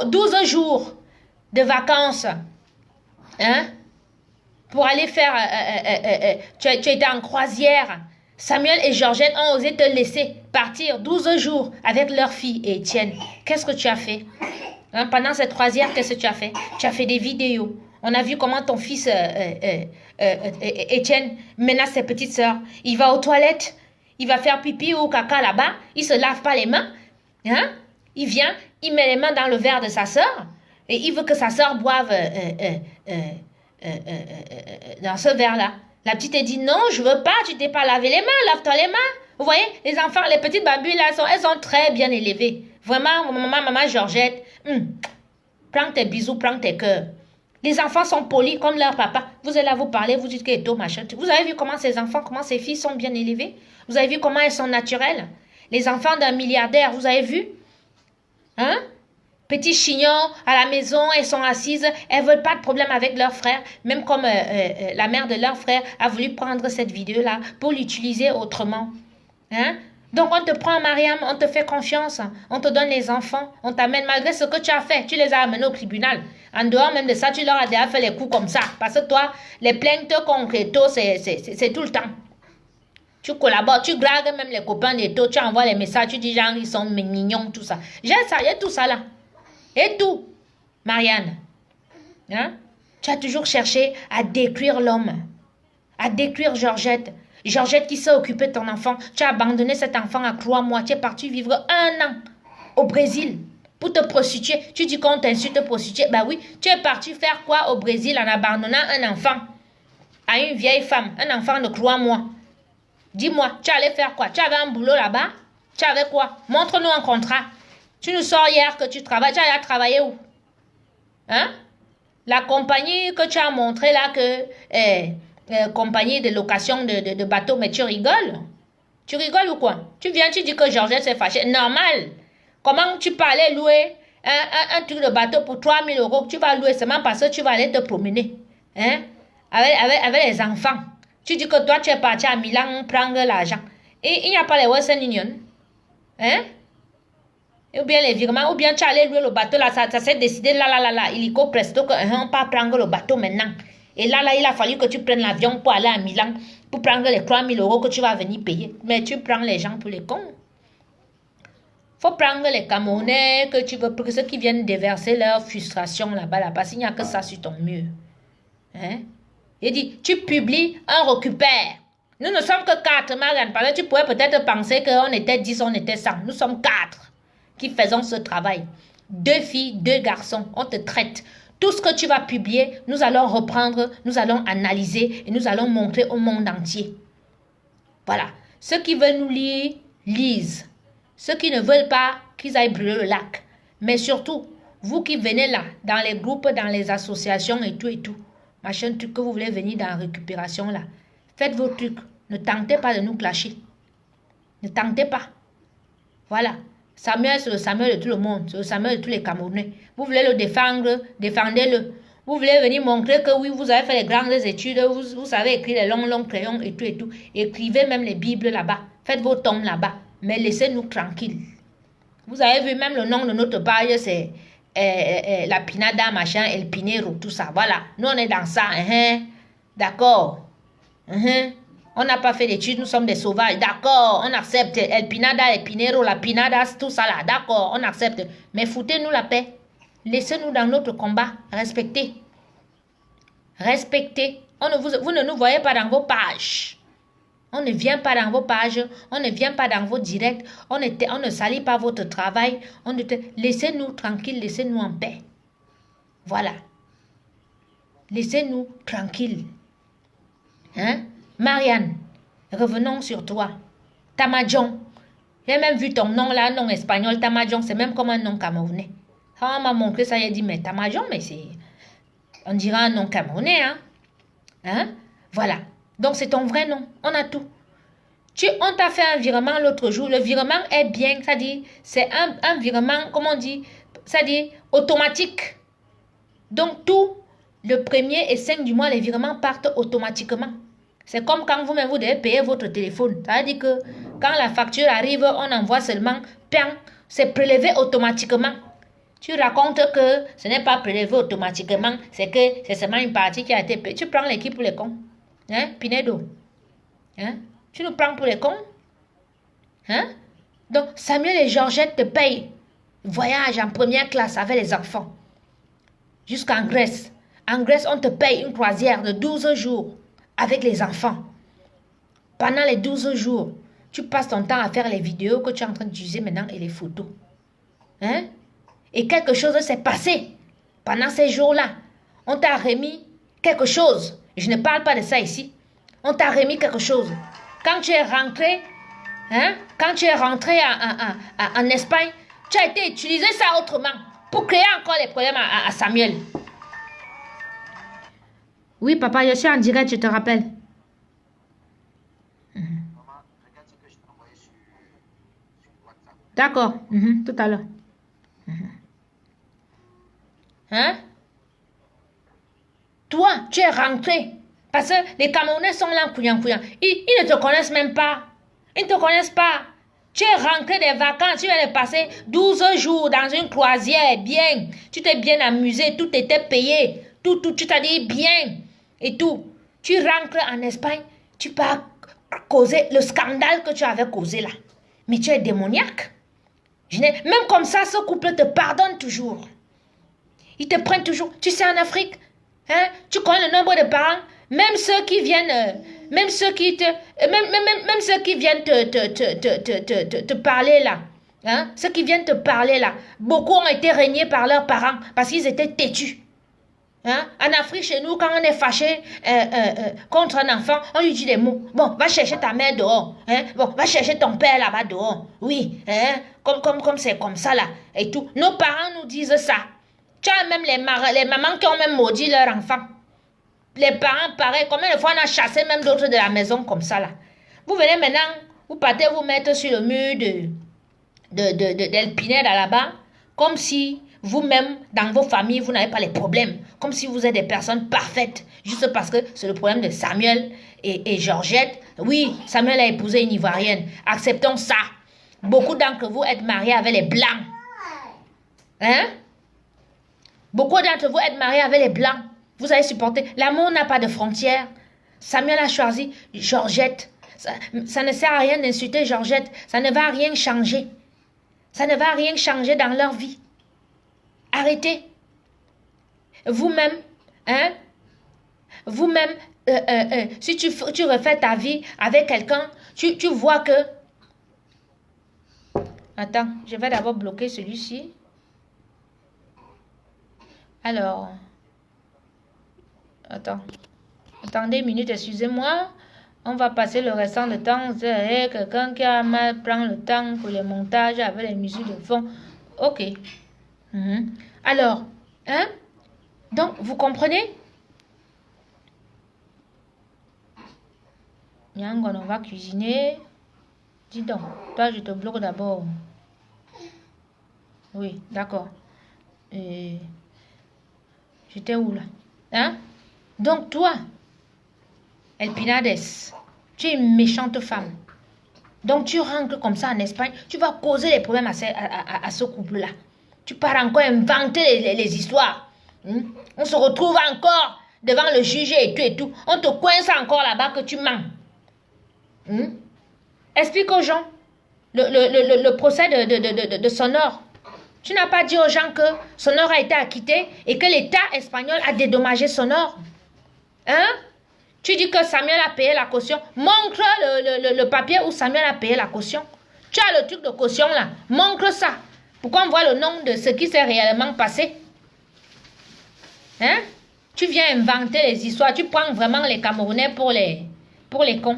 12 jours de vacances. Hein? Pour aller faire... tu as été en croisière. Samuel et Georgette ont osé te laisser partir 12 jours avec leur fille et Étienne. Qu'est-ce que tu as fait? Hein? Pendant cette croisière, qu'est-ce que tu as fait? Tu as fait des vidéos. On a vu comment ton fils Étienne menace ses petites sœurs. Il va aux toilettes. Il va faire pipi ou caca là-bas. Il ne se lave pas les mains. Hein? Il vient, il met les mains dans le verre de sa sœur. Et il veut que sa sœur boive dans ce verre-là. La petite a dit, non, je ne veux pas, tu t'es pas lavé les mains, lave-toi les mains. Vous voyez, les enfants, les petites babus, là, elles sont très bien élevées. Vraiment, maman Georgette, prends tes bisous, prends tes cœurs. Les enfants sont polis comme leur papa. Vous êtes là, vous parlez, vous dites que Eto'o, machin. Vous avez vu comment ces enfants, comment ces filles sont bien élevées? Vous avez vu comment elles sont naturelles? Les enfants d'un milliardaire, vous avez vu? Hein? Petits chignons à la maison, elles sont assises, elles ne veulent pas de problème avec leur frère. Même comme la mère de leur frère a voulu prendre cette vidéo-là pour l'utiliser autrement. Hein? Donc on te prend, Mariam, on te fait confiance, on te donne les enfants, on t'amène malgré ce que tu as fait, tu les as amenés au tribunal. En dehors même de ça, tu leur as déjà fait les coups comme ça. Parce que toi, les plaintes contre Eto'o, c'est tout le temps. Tu collabores, tu dragues même les copains d'Eto'o, tu envoies les messages, tu dis genre ils sont mignons, tout ça. J'ai ça, il y a tout ça là. Et tout, Marianne. Hein? Tu as toujours cherché à détruire l'homme, à détruire Georgette. Georgette qui s'est occupée de ton enfant. Tu as abandonné cet enfant à crois-moi. Tu es parti vivre 1 an au Brésil pour te prostituer. Tu dis qu'on t'insulte prostituer. Ben oui, tu es parti faire quoi au Brésil en abandonnant un enfant à une vieille femme, un enfant de crois-moi. Dis-moi, tu allais faire quoi? Tu avais un boulot là-bas? Tu avais quoi? Montre-nous un contrat. Tu nous sors hier que tu travailles. Tu allais travailler où? Hein? La compagnie que tu as montré là que compagnie de location de bateaux, mais tu rigoles? Tu rigoles ou quoi? Tu viens, tu dis que Georgette s'est fâchée. Normal. Comment tu peux aller louer un truc de bateau pour 3000 euros? Tu vas louer seulement parce que tu vas aller te promener. Hein? Avec les enfants. Tu dis que toi, tu es parti à Milan prendre l'argent. Et il n'y a pas les Western Union. Hein? Ou bien les virements, ou bien tu allais louer le bateau, là, ça s'est décidé, là, illico presto, qu'on pas prendre le bateau maintenant. Et là, il a fallu que tu prennes l'avion pour aller à Milan, pour prendre les 3000 euros que tu vas venir payer. Mais tu prends les gens pour les cons. Faut prendre les Camerounais, que tu veux, pour ceux qui viennent déverser leur frustration là-bas, parce qu'il n'y a que ça sur ton mur. Hein? Il dit, tu publies, on récupère. Nous ne sommes que 4, Marianne, parce que tu pourrais peut-être penser qu'on était 10, on était 100. Nous sommes 4 qui faisons ce travail. 2 filles, 2 garçons, on te traite. Tout ce que tu vas publier, nous allons reprendre, nous allons analyser et nous allons montrer au monde entier. Voilà. Ceux qui veulent nous lire, lisent. Ceux qui ne veulent pas, qu'ils aillent brûler le lac. Mais surtout, vous qui venez là, dans les groupes, dans les associations et tout, machin truc que vous voulez venir dans la récupération là, faites vos trucs. Ne tentez pas de nous clasher. Ne tentez pas. Voilà. Samuel, c'est le Samuel de tout le monde. C'est le Samuel de tous les Camerounais. Vous voulez le défendre, défendez-le. Vous voulez venir montrer que oui, vous avez fait les grandes études, vous savez écrire les longs crayons et tout. Écrivez même les Bibles là-bas. Faites vos tomes là-bas. Mais laissez-nous tranquilles. Vous avez vu même le nom de notre page, c'est la Pinada, machin, El Pinero, tout ça. Voilà. Nous, on est dans ça. D'accord. On n'a pas fait d'études, nous sommes des sauvages. D'accord, on accepte. El Pinada, El Pinero, la Pinada, tout ça là. D'accord, on accepte. Mais foutez-nous la paix. Laissez-nous dans notre combat. Respectez. Respectez. Vous ne nous voyez pas dans vos pages. On ne vient pas dans vos pages. On ne vient pas dans vos directs. On ne salit pas votre travail. Laissez-nous tranquilles. Laissez-nous en paix. Voilà. Laissez-nous tranquilles. Hein? Marianne, revenons sur toi. Tamadjon. J'ai même vu ton nom là, nom espagnol. Tamadjon, c'est même comme un nom camerounais. Quand on m'a montré ça, j'ai dit, mais Tamadjon, mais c'est... On dirait un nom camerounais, hein? Voilà. Donc, c'est ton vrai nom. On a tout. On t'a fait un virement l'autre jour. Le virement est bien, c'est-à-dire, c'est un virement, comment on dit, c'est-à-dire automatique. Donc, tout, le 1er et 5 du mois, les virements partent automatiquement. C'est comme quand vous-même, vous devez payer votre téléphone. Ça veut dire que quand la facture arrive, on envoie seulement, c'est prélevé automatiquement. Tu racontes que ce n'est pas prélevé automatiquement, c'est que c'est seulement une partie qui a été payée. Tu prends l'équipe pour les cons. Hein, Pinedo? Hein? Tu nous prends pour les cons? Hein? Donc, Samuel et Georgette te payent voyage en première classe avec les enfants. Jusqu'en Grèce. En Grèce, on te paye une croisière de 12 jours. Avec les enfants. Pendant les 12 jours, tu passes ton temps à faire les vidéos que tu es en train d'utiliser maintenant et les photos. Hein? Et quelque chose s'est passé pendant ces jours-là. On t'a remis quelque chose. Je ne parle pas de ça ici. On t'a remis quelque chose. Quand tu es rentré, quand tu es rentré en Espagne, tu as été utiliser ça autrement pour créer encore les problèmes à Samuel. Oui, papa, je suis en direct, je te rappelle. Maman, regarde ce que je t'ai envoyé sur WhatsApp. D'accord, tout à l'heure. Hein? Toi, tu es rentré. Parce que les Camerounais sont là, couillant. Ils ne te connaissent même pas. Ils ne te connaissent pas. Tu es rentré des vacances, tu viens de passer 12 jours dans une croisière, bien. Tu t'es bien amusé, tout était payé. Tout, tu t'as dit bien. Et tout. Tu rentres en Espagne, tu peux causer le scandale que tu avais causé là. Mais tu es démoniaque. Même comme ça, ce couple te pardonne toujours. Ils te prennent toujours. Tu sais, en Afrique, hein, tu connais le nombre de parents, même ceux qui viennent, même ceux qui viennent te parler là, hein, ceux qui viennent te parler là, beaucoup ont été régnés par leurs parents parce qu'ils étaient têtus. Hein? En Afrique, chez nous, quand on est fâché contre un enfant, on lui dit des mots. Bon, va chercher ta mère dehors. Hein? Bon, va chercher ton père là-bas dehors. Oui, hein? Comme c'est comme ça là. Et tout. Nos parents nous disent ça. Tu as même les mamans qui ont même maudit leur enfant. Les parents, pareil. Combien de fois on a chassé même d'autres de la maison comme ça, là? Vous venez maintenant, vous partez vous mettre sur le mur d'Elpineda là-bas, comme si vous-même, dans vos familles, vous n'avez pas les problèmes. Comme si vous êtes des personnes parfaites. Juste parce que c'est le problème de Samuel et Georgette. Oui, Samuel a épousé une Ivoirienne. Acceptons ça. Beaucoup d'entre vous êtes mariés avec les Blancs. Hein? Beaucoup d'entre vous êtes mariés avec les Blancs. Vous avez supporté. L'amour n'a pas de frontières. Samuel a choisi Georgette. Ça ne sert à rien d'insulter Georgette. Ça ne va rien changer. Ça ne va rien changer dans leur vie. Arrêtez. Vous-même, hein? Vous-même, si tu refais ta vie avec quelqu'un, tu vois que... Attends, je vais d'abord bloquer celui-ci. Alors... Attendez une minute, excusez-moi. On va passer le restant de temps. C'est quelqu'un qui a mal prend le temps pour le montage avec les musiques de fond. Ok. Alors, hein? Donc, vous comprenez? Yangon, on va cuisiner. Dis donc, toi, je te bloque d'abord. Oui, d'accord. J'étais où là? Hein? Donc, toi, Elpinades, tu es une méchante femme. Donc, tu rentres comme ça en Espagne, tu vas causer des problèmes à ce couple-là. Tu pars encore inventer les histoires. On se retrouve encore devant le juge et tout. On te coince encore là-bas que tu mens. Explique aux gens le procès de Sonore. Tu n'as pas dit aux gens que Sonore a été acquitté et que l'État espagnol a dédommagé Sonore. Hein? Tu dis que Samuel a payé la caution. Montre le papier où Samuel a payé la caution. Tu as le truc de caution là. Montre ça. Pourquoi on voit le nom de ce qui s'est réellement passé? Hein? Tu viens inventer les histoires. Tu prends vraiment les Camerounais pour les cons.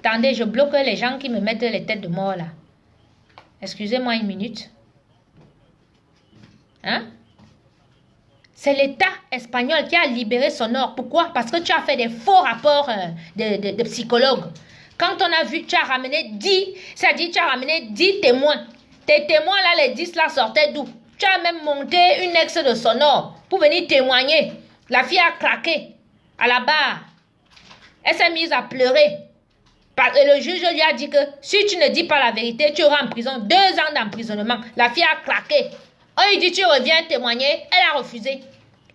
Attendez, je bloque les gens qui me mettent les têtes de mort là. Excusez-moi une minute. Hein? C'est l'État espagnol qui a libéré Sonore. Pourquoi? Parce que tu as fait des faux rapports de psychologues. Quand on a vu, tu as ramené 10, c'est-à-dire tu as ramené 10 témoins. Tes témoins là, les 10 là sortaient d'où? Tu as même monté une ex de Sonore pour venir témoigner. La fille a craqué à la barre. Elle s'est mise à pleurer. Et le juge lui a dit que si tu ne dis pas la vérité, tu auras en prison 2 ans d'emprisonnement. La fille a craqué. On lui dit tu reviens témoigner. Elle a refusé.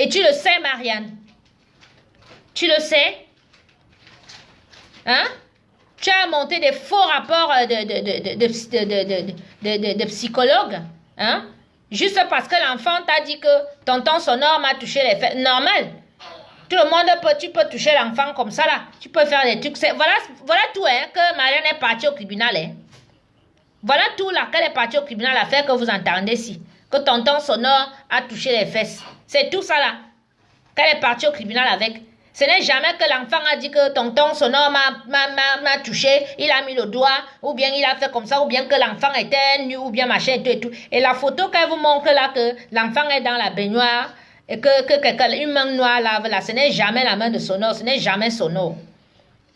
Et tu le sais, Marianne. Tu le sais. Hein? Tu as monté des faux rapports de psychologue. Hein? Juste parce que l'enfant t'a dit que tonton Sonore m'a touché les fesses. Normal. Tout le monde tu peux toucher l'enfant comme ça là. Tu peux faire des trucs. Voilà tout hein, que Marianne est partie au tribunal. Hein. Voilà tout là qu'elle est partie au tribunal à faire que vous entendez ici. Que tonton Sonore a touché les fesses. C'est tout ça là. Qu'elle est partie au tribunal avec. Ce n'est jamais que l'enfant a dit que tonton Sonore m'a touché, il a mis le doigt, ou bien il a fait comme ça, ou bien que l'enfant était nu, ou bien machin et tout et tout. Et la photo qu'elle vous montre là, que l'enfant est dans la baignoire, et que une main noire lave là, ce n'est jamais la main de Sonore, ce n'est jamais Sonore.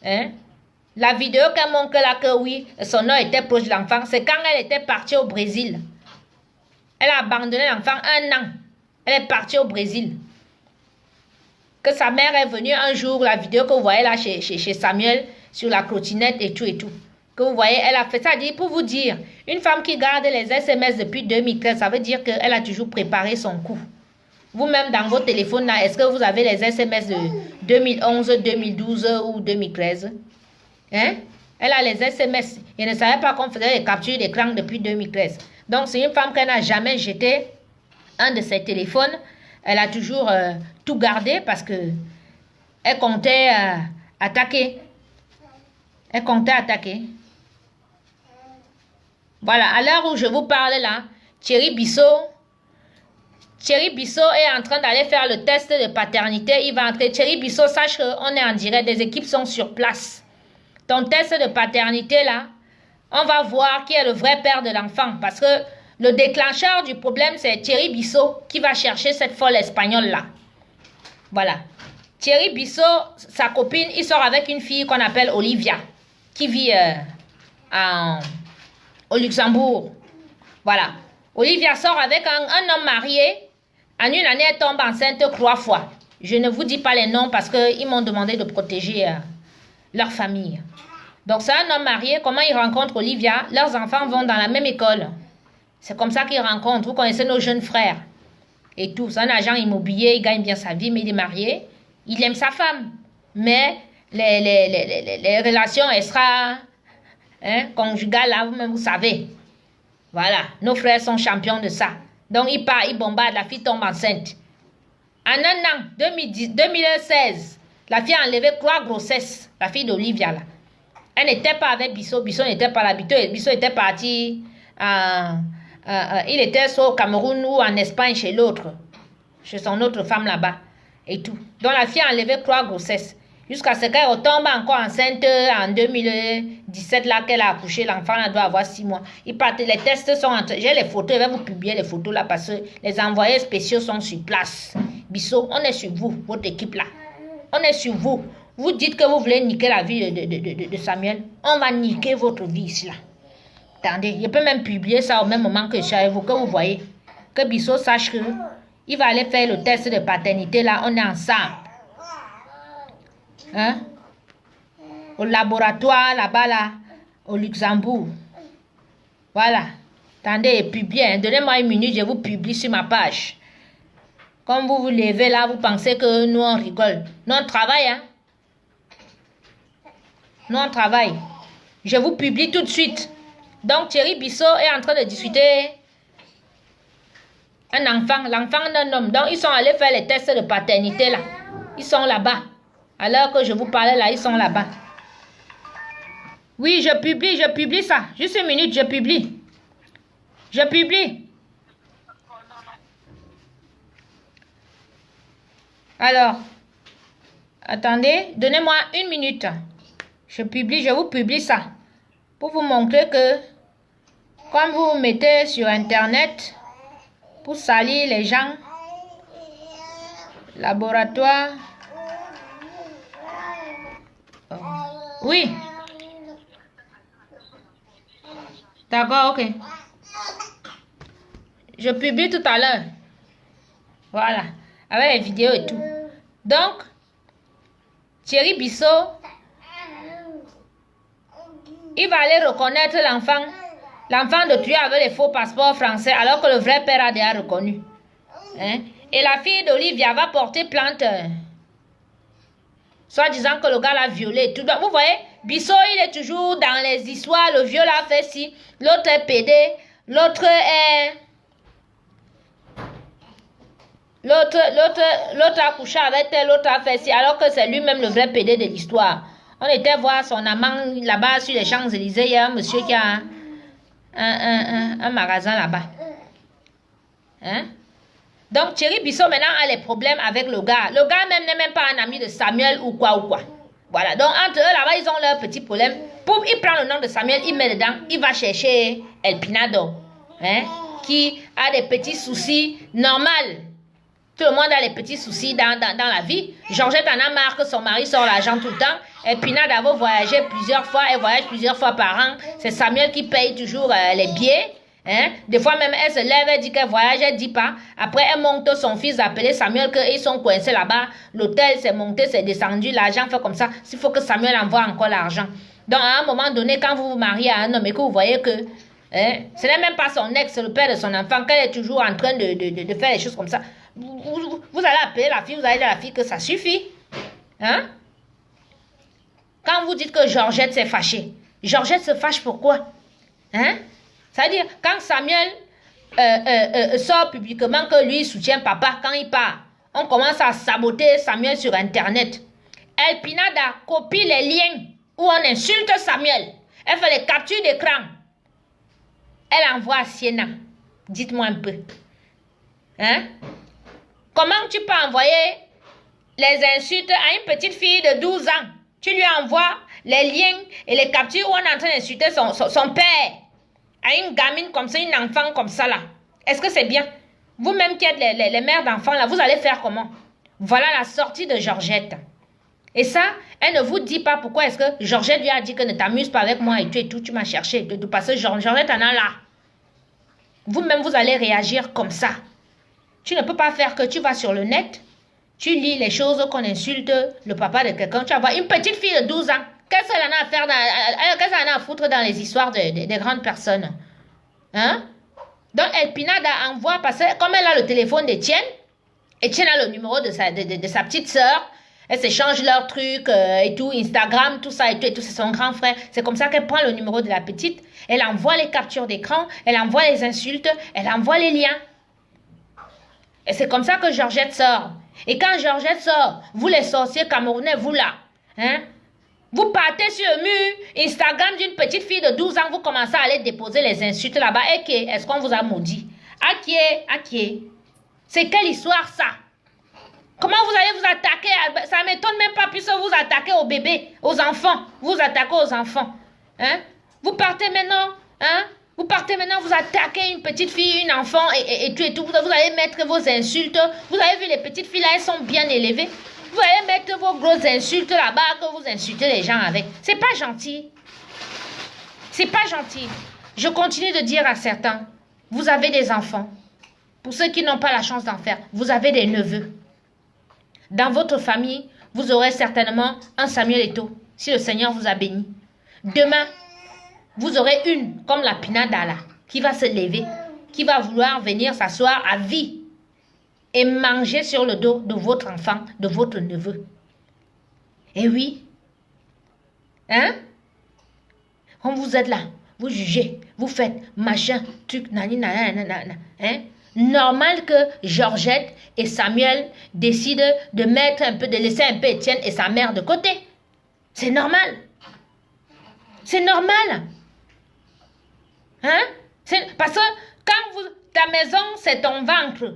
Hein? La vidéo qu'elle montre là, que oui, Sonore était proche de l'enfant, c'est quand elle était partie au Brésil. Elle a abandonné l'enfant 1 an. Elle est partie au Brésil. Que sa mère est venue un jour, la vidéo que vous voyez là chez Samuel, sur la trottinette et tout. Que vous voyez, elle a fait ça, dit pour vous dire, une femme qui garde les SMS depuis 2013, ça veut dire qu'elle a toujours préparé son coup. Vous-même dans vos téléphones là, est-ce que vous avez les SMS de 2011, 2012 ou 2013? Hein? Elle a les SMS. Elle ne savait pas qu'on faisait les captures d'écran depuis 2013. Donc c'est une femme qui n'a jamais jeté un de ses téléphones. Elle a toujours tout gardé parce que elle comptait attaquer. Elle comptait attaquer. Voilà, à l'heure où je vous parle là, Thierry Bissot est en train d'aller faire le test de paternité. Il va entrer. Thierry Bissot, sache qu'on est en direct, des équipes sont sur place. Ton test de paternité là, on va voir qui est le vrai père de l'enfant parce que le déclencheur du problème, c'est Thierry Bissot qui va chercher cette folle espagnole là. Voilà. Thierry Bissot, sa copine, il sort avec une fille qu'on appelle Olivia, qui vit au Luxembourg. Voilà. Olivia sort avec un homme marié. En une année, elle tombe enceinte 3 fois. Je ne vous dis pas les noms parce qu'ils m'ont demandé de protéger leur famille. Donc, c'est un homme marié. Comment il rencontre Olivia? Leurs enfants vont dans la même école. C'est comme ça qu'ils rencontrent. Vous connaissez nos jeunes frères et tout. C'est un agent immobilier. Il gagne bien sa vie, mais il est marié. Il aime sa femme. Mais les relations extra conjugales, là, vous-même, vous savez. Voilà. Nos frères sont champions de ça. Donc, il part, il bombarde. La fille tombe enceinte. En un an, 2016, la fille a enlevé 3 grossesses. La fille d'Olivia, là. Elle n'était pas avec Bissot. Bissot n'était pas là. Bissot était parti. Il était soit au Cameroun ou en Espagne chez l'autre. Chez son autre femme là-bas. Et tout. Donc la fille a enlevé 3 grossesses. Jusqu'à ce qu'elle retombe encore enceinte en 2017, là, qu'elle a accouché. L'enfant là doit avoir 6 mois. Les tests sont entre. J'ai les photos. Je vais vous publier les photos là parce que les envoyés spéciaux sont sur place. Bissot, on est sur vous, votre équipe là. On est sur vous. Vous dites que vous voulez niquer la vie de Samuel. On va niquer votre vie ici là. Attendez, je peux même publier ça au même moment que je suis avec vous, que vous voyez. Que Bissot sache que il va aller faire le test de paternité là. On est ensemble. Hein? Au laboratoire là-bas là. Au Luxembourg. Voilà. Attendez, publiez. Hein. Donnez-moi 1 minute, je vous publie sur ma page. Comme vous vous levez là, vous pensez que nous on rigole. Nous on travaille, hein. Nous on travaille. Je vous publie tout de suite. Donc Thierry Bissot est en train de discuter un enfant, l'enfant d'un homme. Donc ils sont allés faire les tests de paternité là. Ils sont là-bas. Alors que je vous parlais là, ils sont là-bas. Oui, je publie ça. Juste 1 minute, je publie. Je publie. Alors, attendez, donnez-moi 1 minute. Je vous publie ça. Pour vous montrer que, quand vous mettez sur Internet, pour salir les gens, laboratoire, oui. D'accord, ok. Je publie tout à l'heure. Voilà. Avec les vidéos et tout. Donc, Thierry Bissot, il va aller reconnaître l'enfant. L'enfant de tuer avec les faux passeports français alors que le vrai père a déjà reconnu. Hein? Et la fille d'Olivia va porter plainte. Soit disant que le gars l'a violé. Tout. Donc, vous voyez, Bissot, il est toujours dans les histoires. Le vieux l'a fait ci. L'autre est pédé. L'autre est... L'autre a couché avec elle, l'autre a fait ci, alors que c'est lui-même le vrai pédé de l'histoire. On était voir son amant là-bas sur les Champs-Élysées. Il y a un monsieur qui a un magasin là-bas. Hein? Donc Thierry Bissot maintenant a les problèmes avec le gars. Le gars même n'est même pas un ami de Samuel ou quoi ou quoi. Voilà, donc entre eux là-bas, ils ont leurs petits problèmes. Il prend le nom de Samuel, il met dedans, il va chercher El Pinado. Hein? Qui a des petits soucis normaux. Tout le monde a les petits soucis dans la vie. Georgette en a marre que son mari sort l'argent tout le temps. Et Pinade a voyagé plusieurs fois. Elle voyage plusieurs fois par an. C'est Samuel qui paye toujours les billets. Hein? Des fois même, elle se lève, elle dit qu'elle voyage, elle dit pas. Après, elle monte son fils d'appeler Samuel qu'ils sont coincés là-bas. L'hôtel s'est monté, c'est descendu. L'argent fait comme ça. Il faut que Samuel envoie encore l'argent. Donc, à un moment donné, quand vous vous mariez à un homme et que vous voyez que ce n'est même pas son ex, c'est le père de son enfant, qu'elle est toujours en train de faire des choses comme ça. Vous allez appeler la fille, vous allez dire à la fille que ça suffit. Hein? Quand vous dites que Georgette s'est fâchée, Georgette se fâche pourquoi? Hein? C'est-à-dire, quand Samuel sort publiquement que lui soutient papa quand il part, on commence à saboter Samuel sur Internet. El Pinada copie les liens où on insulte Samuel. Elle fait les captures d'écran. Elle envoie à Siena. Dites-moi un peu. Hein? Comment tu peux envoyer les insultes à une petite fille de 12 ans? Tu lui envoies les liens et les captures où on est en train d'insulter son père. À une gamine comme ça, une enfant comme ça là. Est-ce que c'est bien? Vous-même qui êtes les mères d'enfants là, vous allez faire comment? Voilà la sortie de Georgette. Et ça, elle ne vous dit pas pourquoi est-ce que Georgette lui a dit que ne t'amuse pas avec moi et tout, tu m'as cherché et tout, parce que Georgette en a là. Vous-même, vous allez réagir comme ça. Tu ne peux pas faire que tu vas sur le net, tu lis les choses qu'on insulte le papa de quelqu'un, tu vas voir une petite fille de 12 ans. Qu'est-ce qu'elle en a à faire, qu'est-ce qu'elle en a à foutre dans les histoires des grandes personnes? Hein? Donc, Elpinada envoie, parce que comme elle a le téléphone d'Étienne, Étienne a le numéro de sa petite sœur, elle s'échange leurs trucs et tout, Instagram, tout ça et tout, c'est son grand frère. C'est comme ça qu'elle prend le numéro de la petite, elle envoie les captures d'écran, elle envoie les insultes, elle envoie les liens. Et c'est comme ça que Georgette sort. Et quand Georgette sort, vous les sorciers camerounais, vous là, hein? Vous partez sur le mur, Instagram d'une petite fille de 12 ans, vous commencez à aller déposer les insultes là-bas. Et est-ce qu'on vous a maudit? Akie. C'est quelle histoire ça? Comment vous allez vous attaquer? Ça ne m'étonne même pas puisque vous attaquez aux bébés, aux enfants. Vous attaquez aux enfants. Hein? Vous partez maintenant, hein? Vous partez maintenant, vous attaquez une petite fille, une enfant et tout. Vous allez mettre vos insultes. Vous avez vu les petites filles là, elles sont bien élevées. Vous allez mettre vos grosses insultes là-bas que vous insultez les gens avec. C'est pas gentil. C'est pas gentil. Je continue de dire à certains, vous avez des enfants. Pour ceux qui n'ont pas la chance d'en faire, vous avez des neveux. Dans votre famille, vous aurez certainement un Samuel Eto'o, si le Seigneur vous a béni. Demain, vous aurez une, comme la Pinada là, qui va se lever, qui va vouloir venir s'asseoir à vie et manger sur le dos de votre enfant, de votre neveu. Et oui, hein? Quand vous êtes là, vous jugez, vous faites machin, truc, nani, nanana, hein? Normal que Georgette et Samuel décident de laisser un peu Étienne et sa mère de côté. C'est normal. C'est normal. Hein? Parce que quand ta maison, c'est ton ventre.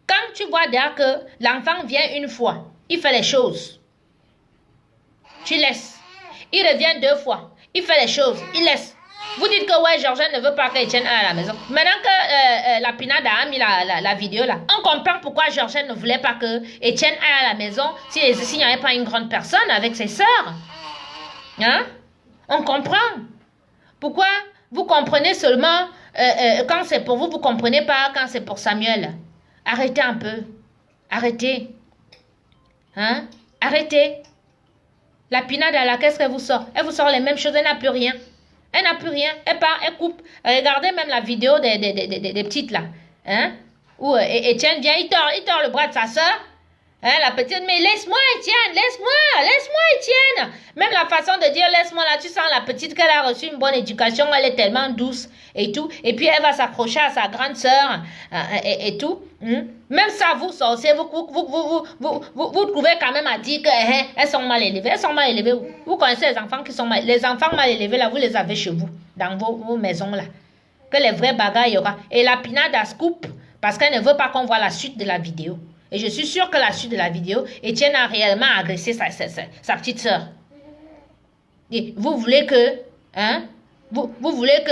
Quand tu vois déjà que l'enfant vient une fois, il fait les choses. Tu laisses. Il revient 2 fois. Il fait les choses. Il laisse. Vous dites que ouais, Georgette ne veut pas qu'Étienne aille à la maison. Maintenant que la Pinada a mis la vidéo là, on comprend pourquoi Georgette ne voulait pas que Étienne aille à la maison s'il n'y avait pas une grande personne avec ses sœurs. Hein? On comprend. Pourquoi vous comprenez seulement quand c'est pour vous, vous ne comprenez pas quand c'est pour Samuel. Arrêtez un peu. Arrêtez. Hein? Arrêtez. La Pinada là, qu'est-ce qu'elle vous sort? Elle vous sort les mêmes choses, elle n'a plus rien. Elle n'a plus rien. Elle part, elle coupe. Regardez même la vidéo des petites là. Hein? Où Étienne vient, il tord le bras de sa soeur. Hein, la petite, mais laisse-moi Étienne, laisse-moi Étienne. Même la façon de dire laisse-moi là, tu sens la petite qu'elle a reçu une bonne éducation, elle est tellement douce et tout. Et puis elle va s'accrocher à sa grande sœur et tout. Même ça, vous sorciers, vous trouvez quand même à dire qu'elles sont mal élevées. Elles sont mal élevées. Vous connaissez les enfants qui sont mal élevés. Les enfants mal élevés là, vous les avez chez vous, dans vos maisons là. Que les vrais bagarres y aura. Et la Pinada scoop parce qu'elle ne veut pas qu'on voit la suite de la vidéo. Et je suis sûre que la suite de la vidéo, Étienne a réellement agressé sa petite sœur. Et vous voulez que, hein, vous voulez que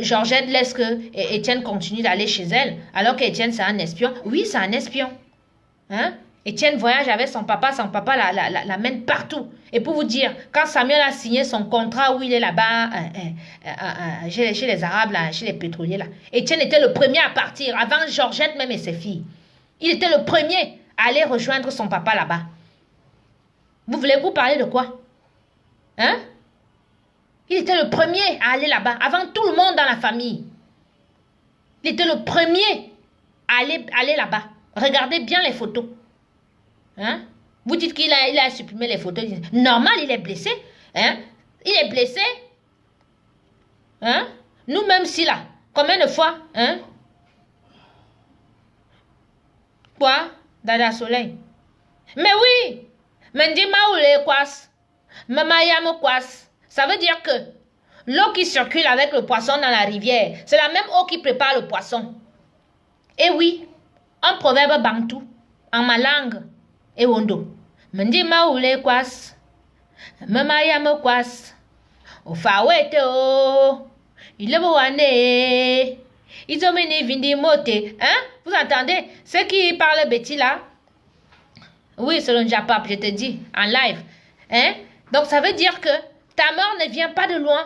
Georgette laisse que Étienne continue d'aller chez elle, alors qu'Étienne c'est un espion. Oui, c'est un espion. Hein? Étienne voyage avec son papa l'amène partout. Et pour vous dire, quand Samuel a signé son contrat où il est là-bas, chez les Arabes, là, chez les pétroliers, là, Étienne était le premier à partir, avant Georgette même et ses filles. Il était le premier à aller rejoindre son papa là-bas. Vous voulez vous parler de quoi? Hein? Il était le premier à aller là-bas, avant tout le monde dans la famille. Il était le premier à aller là-bas. Regardez bien les photos. Hein? Vous dites qu'il a supprimé les photos. Normal, il est blessé. Hein? Il est blessé. Hein? Nous-mêmes, si là, combien de fois? Hein? Quoi? Dada Soleil. Mais oui! Mendima ou les kwas. Mamayam kwas. Ça veut dire que l'eau qui circule avec le poisson dans la rivière, c'est la même eau qui prépare le poisson. Et oui, un proverbe bantou, en ma langue, et wondo. Mendima ou les kwas. Mamayam kwas. O fawete o. Il est beau année. Ils ont mené vindi moté. Hein? Vous entendez? Ceux qui parlent bêtis là. Oui, selon Japap, je te dis, en live. Hein? Donc, ça veut dire que ta mort ne vient pas de loin.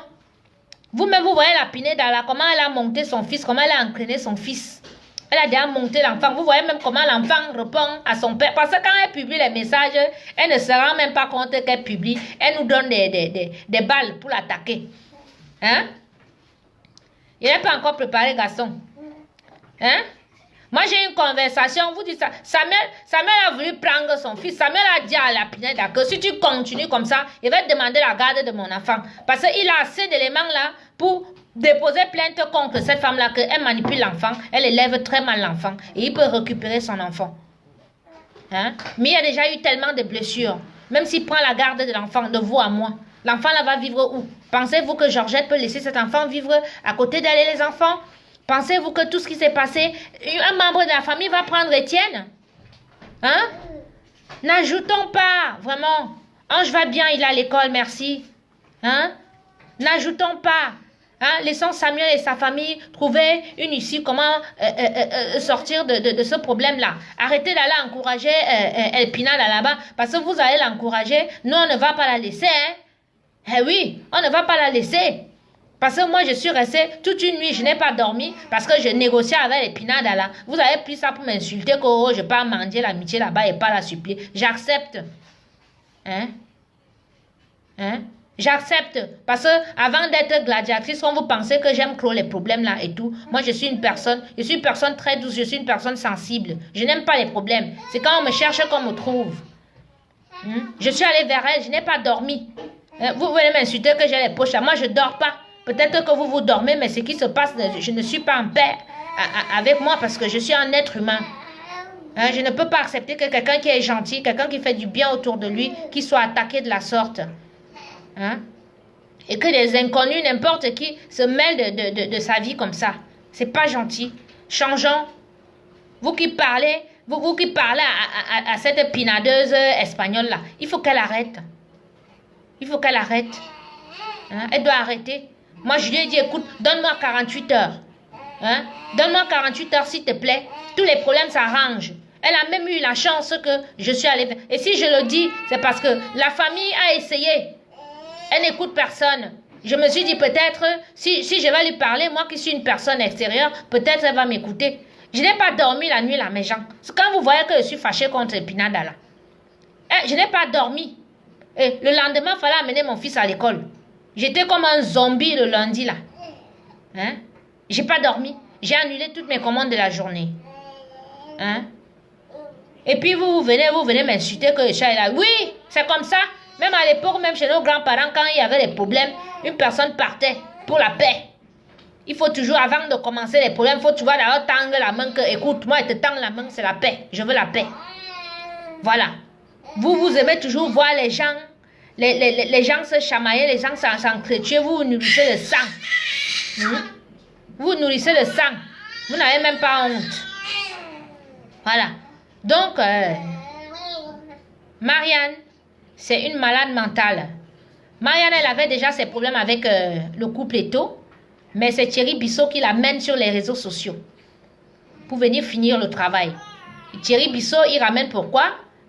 Vous-même, vous voyez la Pineda là, comment elle a monté son fils, comment elle a entraîné son fils. Elle a déjà monté l'enfant. Vous voyez même comment l'enfant répond à son père. Parce que quand elle publie les messages, elle ne se rend même pas compte qu'elle publie. Elle nous donne des balles pour l'attaquer. Hein? Il n'est pas encore préparé, garçon. Hein? Moi, j'ai une conversation, vous dites ça. Samuel a voulu prendre son fils. Samuel a dit à la Pineda que si tu continues comme ça, il va te demander la garde de mon enfant. Parce qu'il a assez d'éléments là pour déposer plainte contre cette femme-là, qu'elle manipule l'enfant, elle élève très mal l'enfant, et il peut récupérer son enfant. Hein? Mais il y a déjà eu tellement de blessures. Même s'il prend la garde de l'enfant, de vous à moi, l'enfant là va vivre où? Pensez-vous que Georgette peut laisser cet enfant vivre à côté d'elle et les enfants? Pensez-vous que tout ce qui s'est passé, un membre de la famille va prendre Étienne? Hein? N'ajoutons pas, vraiment. Ange va bien, il est à l'école, merci. Hein? N'ajoutons pas. Hein? Laissons Samuel et sa famille trouver une issue, comment sortir de ce problème-là. Arrêtez d'aller encourager Elpina là-bas, parce que vous allez l'encourager. Nous, on ne va pas la laisser. Hein? Eh oui, on ne va pas la laisser. Parce que moi, je suis restée toute une nuit, je n'ai pas dormi, parce que je négociais avec Elpina là. Vous avez pris ça pour m'insulter, que oh, je peux mendier l'amitié là-bas et pas la supplier. J'accepte. Hein? Hein? J'accepte. Parce que avant d'être gladiatrice, quand vous pensez que j'aime trop les problèmes là et tout, moi je suis une personne très douce, je suis une personne sensible. Je n'aime pas les problèmes. C'est quand on me cherche qu'on me trouve. Je suis allée vers elle, je n'ai pas dormi. Vous venez m'insulter que j'ai les poches là. Moi je dors pas. Peut-être que vous dormez, mais ce qui se passe, je ne suis pas en paix avec moi parce que je suis un être humain. Hein, je ne peux pas accepter que quelqu'un qui est gentil, quelqu'un qui fait du bien autour de lui, qui soit attaqué de la sorte. Hein? Et que des inconnus, n'importe qui, se mêlent de sa vie comme ça. C'est pas gentil. Changeons. Vous qui parlez, vous qui parlez à cette pinadeuse espagnole là, il faut qu'elle arrête. Il faut qu'elle arrête. Hein? Elle doit arrêter. Moi, je lui ai dit, écoute, donne-moi 48 heures. Hein? Donne-moi 48 heures, s'il te plaît. Tous les problèmes s'arrangent. Elle a même eu la chance que je suis allée. Et si je le dis, c'est parce que la famille a essayé. Elle n'écoute personne. Je me suis dit peut-être, si je vais lui parler, moi qui suis une personne extérieure, peut-être elle va m'écouter. Je n'ai pas dormi la nuit là, mes gens. C'est quand vous voyez que je suis fâchée contre Pinada là. Je n'ai pas dormi. Et le lendemain, il fallait amener mon fils à l'école. J'étais comme un zombie le lundi là. Hein? J'ai pas dormi. J'ai annulé toutes mes commandes de la journée. Hein? Et puis vous venez m'insulter que le chat est là. Oui, c'est comme ça. Même à l'époque, même chez nos grands-parents, quand il y avait des problèmes, une personne partait pour la paix. Il faut toujours, avant de commencer les problèmes, il faut toujours d'abord tendre la main que, écoute, moi, je te tends la main, c'est la paix. Je veux la paix. Voilà. Vous aimez toujours voir les gens, les gens se chamailler, les gens s'entretuer, vous nourrissez le sang. Vous nourrissez le sang. Vous n'avez même pas honte. Voilà. Donc, Marianne, c'est une malade mentale. Marianne, elle avait déjà ses problèmes avec le couple Eto, mais c'est Thierry Bissot qui l'amène sur les réseaux sociaux pour venir finir le travail. Et Thierry Bissot, il ramène pourquoi?